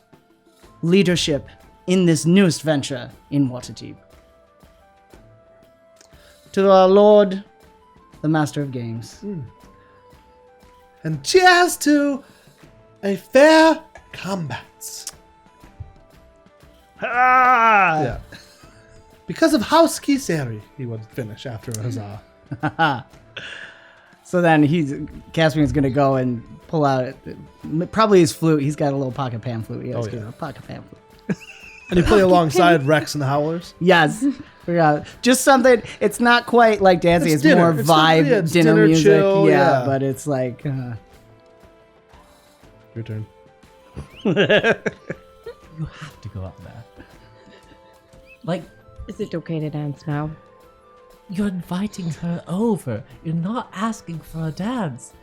leadership in this newest venture in Waterdeep. To our Lord, the Master of Games. And cheers to a fair combat. Ah! Yeah. Because of 𝙏𝙗𝙗𝙗𝙗𝙗, he would finish after a huzzah. So then Caspian's gonna go and pull out probably his flute. He's got a little pocket pan flute. He has a pocket pan flute. And you play alongside Rex and the Howlers? Yes. Yeah. Just something, it's not quite like dancing, it's dinner. more It's not- vibe, yeah, it's dinner dinner, music. chill, yeah, yeah. but it's like Your turn. You have to go up there. Like, Is it okay to dance now? you're inviting her over. You're not asking for a dance.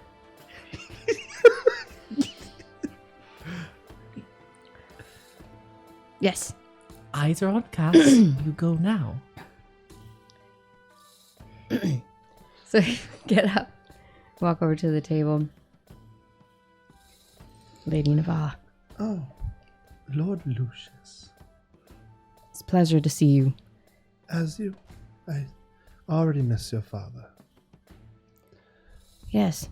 Yes. Eyes are on Cass. You go now. So get up, walk over to the table. Lady Navarre, Oh, Lord Lucius. it's a pleasure to see you. As you, I already miss your father. Yes.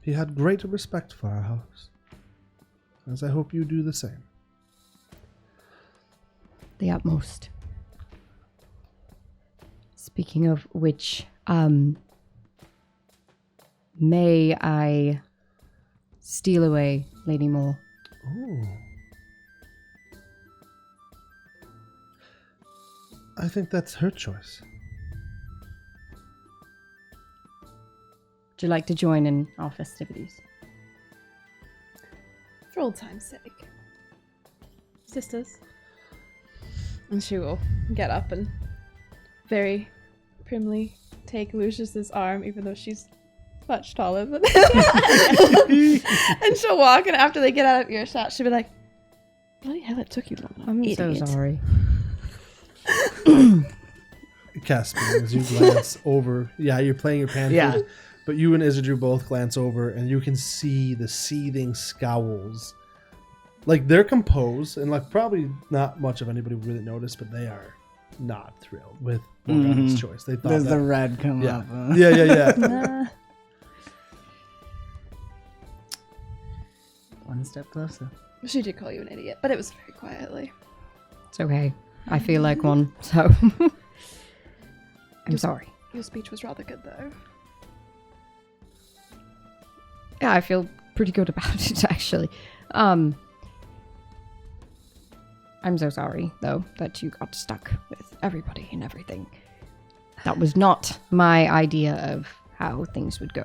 He had great respect for our house. As I hope you do the same. The utmost. Speaking of which, may I steal away Lady Mole? Oh. I think that's her choice. Would you like to join in our festivities? For old time's sake. Sisters. And she will get up and very primly take Lucius's arm, even though she's much taller than him. And she'll walk, and after they get out of earshot, she'll be like, bloody hell, it took you long enough. I'm so idiot." sorry. Caspian, as you glance over, you're playing your pan Yeah. flute, but you and Isidru both glance over, and you can see the seething scowls. Like, they're composed, and like probably not much of anybody would really notice, but they are not thrilled with Morgana's choice. They thought there's that, the red come yeah. up. yeah. One step closer. She did call you an idiot, but it was very quietly. It's okay. I feel like one, so I'm sorry. Your speech was rather good, though. Yeah, I feel pretty good about it, actually. I'm so sorry, though, that you got stuck with everybody and everything. That was not my idea of how things would go.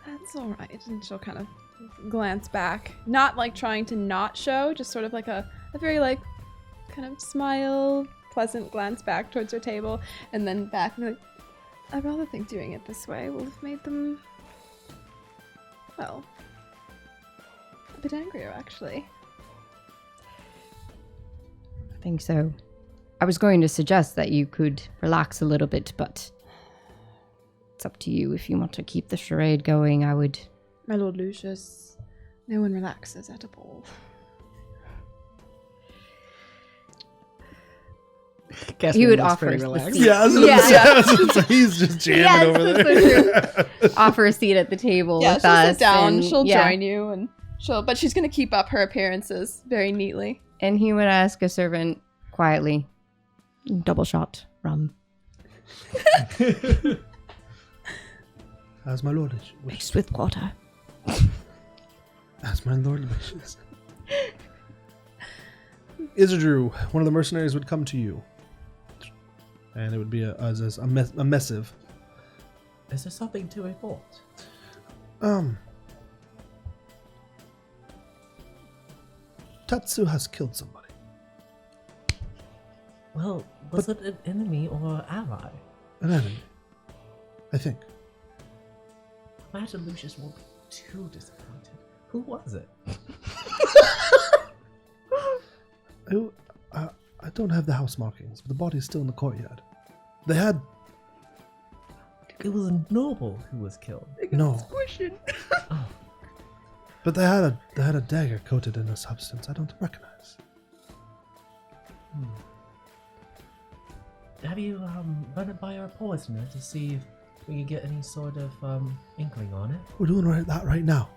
That's all right. And she'll kind of glance back, not like trying to not show, just sort of like a very like kind of smile, pleasant glance back towards her table, and then back and like, I rather think doing it this way will have made them, well, a bit angrier actually. I think so. I was going to suggest that you could relax a little bit, but it's up to you. If you want to keep the charade going, I would... My Lord Lucius, no one relaxes at a ball. He would offer us the seat. Yeah, I was gonna say, he's just jamming over there. That's so true. Offer a seat at the table Yeah, with she'll us. sit down, and- she'll yeah. join you, and but she's gonna keep up her appearances very neatly. And he would ask a servant quietly, double shot rum. As my lord wishes. Mixed with water. As my lord wishes. Isidru, one of the mercenaries would come to you. And it would be a missive. Is there something to report? Tatsu has killed somebody. Well, was it an enemy or ally? An enemy. I think. Imagine Lucius won't be too disappointed. Who was it? I don't have the house markings, but the body's still in the courtyard. They had... It was a noble who was killed. No. Squishing. Oh, But they had a dagger coated in a substance I don't recognize. have you run it by our poisoner to see if we can get any sort of inkling on it? We're doing that right now.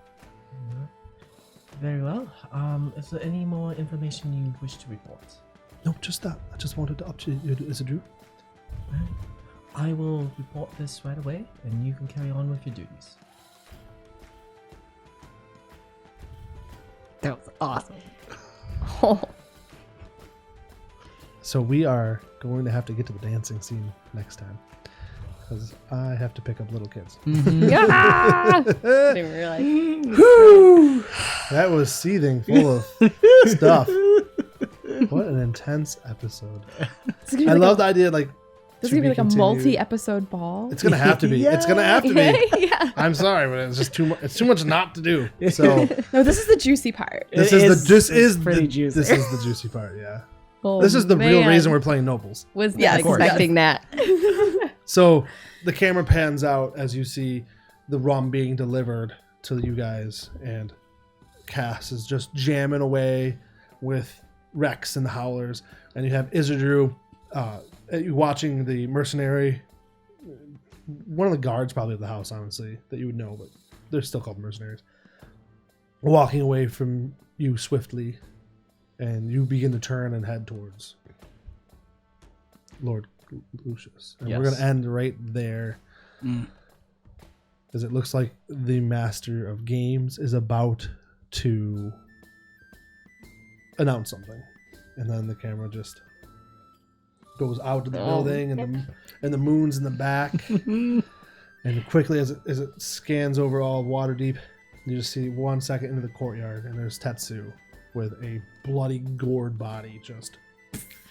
Very well. Is there any more information you wish to report? No, just that. I just wanted to update you. Is it true? Right. I will report this right away, and you can carry on with your duties. That was awesome. Oh. So we are going to have to get to the dancing scene next time. Because I have to pick up little kids. Yeah! Didn't realize. That was seething full of stuff. What an intense episode. I love the idea, like, This is to gonna be like continued. a multi-episode ball. It's gonna have to be. It's gonna have to be. Yeah. I'm sorry, but it's just too much. It's too much not to do. So No, this is the juicy part. this It is is pretty juicy. This is the juicy part. Yeah. Oh, This is the real man. reason we're playing nobles. Was Yeah, of course. expecting that. So the camera pans out as you see the rum being delivered to you guys, and Cass is just jamming away with Rex and the Howlers, and you have Isidru you watching the mercenary, one of the guards probably of the house, honestly, that you would know, but they're still called mercenaries, walking away from you swiftly, and you begin to turn and head towards Lord Lucius. And we're Yes. going to end right there, because it looks like the Master of Games is about to announce something, and then the camera just goes out to the building, and the moon's in the back, and quickly as it scans over all of Waterdeep, you just see 1 second into the courtyard, and there's Tetsu with a bloody gored body, just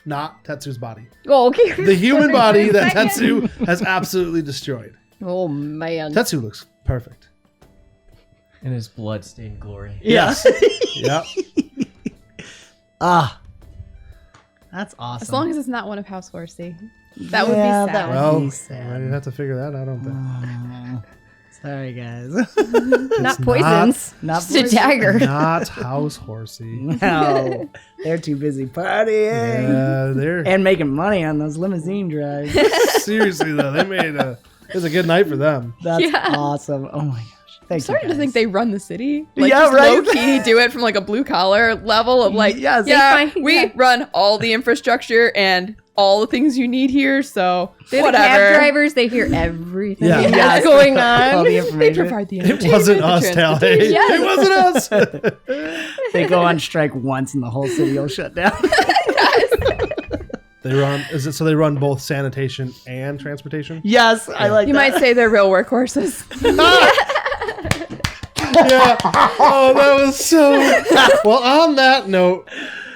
not Tetsu's body, Oh, okay. the human body that Second. Tetsu has absolutely destroyed. Oh, man. Tetsu looks perfect. In his blood-stained glory. Yes. Yep. Ah, that's awesome. As long as it's not one of House Horsey. That would be Yeah, sad. that would Well, be sad. you have to figure that out, don't they? Oh, sorry, guys. Not poisons. not Just a poison. dagger. Not House Horsey. No, they're too busy partying Yeah, they're and making money on those limousine drives. seriously though. They made it was a good night for them. That's Yeah. awesome. Oh my gosh. Thank I'm starting you to think guys. they run the city. Like, Yeah, just right? low key do it from like a blue collar level of like, Yes. yeah, They we find- run all the infrastructure and all the things you need here. So They're the whatever. cab drivers. They hear everything Yeah. that's going all on. the They information. provide the It entertainment, wasn't the us, Tally. transportation. It wasn't us. They go on strike once and the whole city will shut down. They run. Is it so? They run both sanitation and transportation. Yes, I like You that. might say they're real workhorses. Yeah. Oh, that was so. Well, on that note,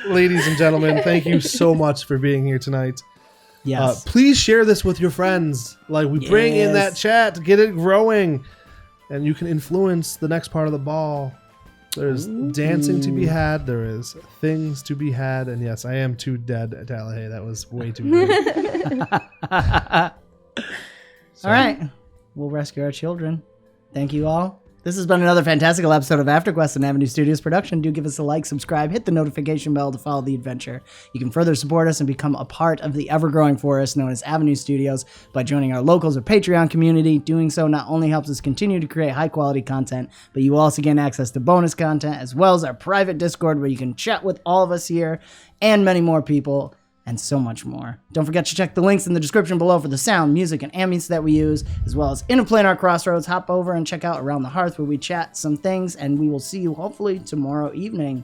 ladies and gentlemen, thank you so much for being here tonight. Yes. Please share this with your friends. Like, we bring in that Yes. chat to get it growing, and you can influence the next part of the ball. There's dancing to be had. There is things to be had. And yes, I am too dead at Tallahassee. That was way too good. All right. We'll rescue our children. Thank you all. This has been another fantastical episode of AfterQuest, an Avenue Studios production. Do give us a like, subscribe, hit the notification bell to follow the adventure. You can further support us and become a part of the ever-growing forest known as Avenue Studios by joining our locals or Patreon community. Doing so not only helps us continue to create high-quality content, but you will also gain access to bonus content, as well as our private Discord where you can chat with all of us here and many more people, and so much more. Don't forget to check the links in the description below for the sound, music, and ambience that we use, as well as Interplanar Crossroads. Hop over and check out Around the Hearth where we chat some things, and we will see you hopefully tomorrow evening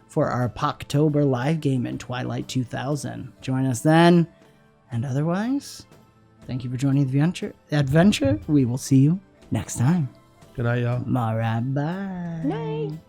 for our Poctober live game in Twilight 2000. Join us then, and otherwise, thank you for joining the adventure. We will see you next time. Good night, y'all. All right, bye. Night.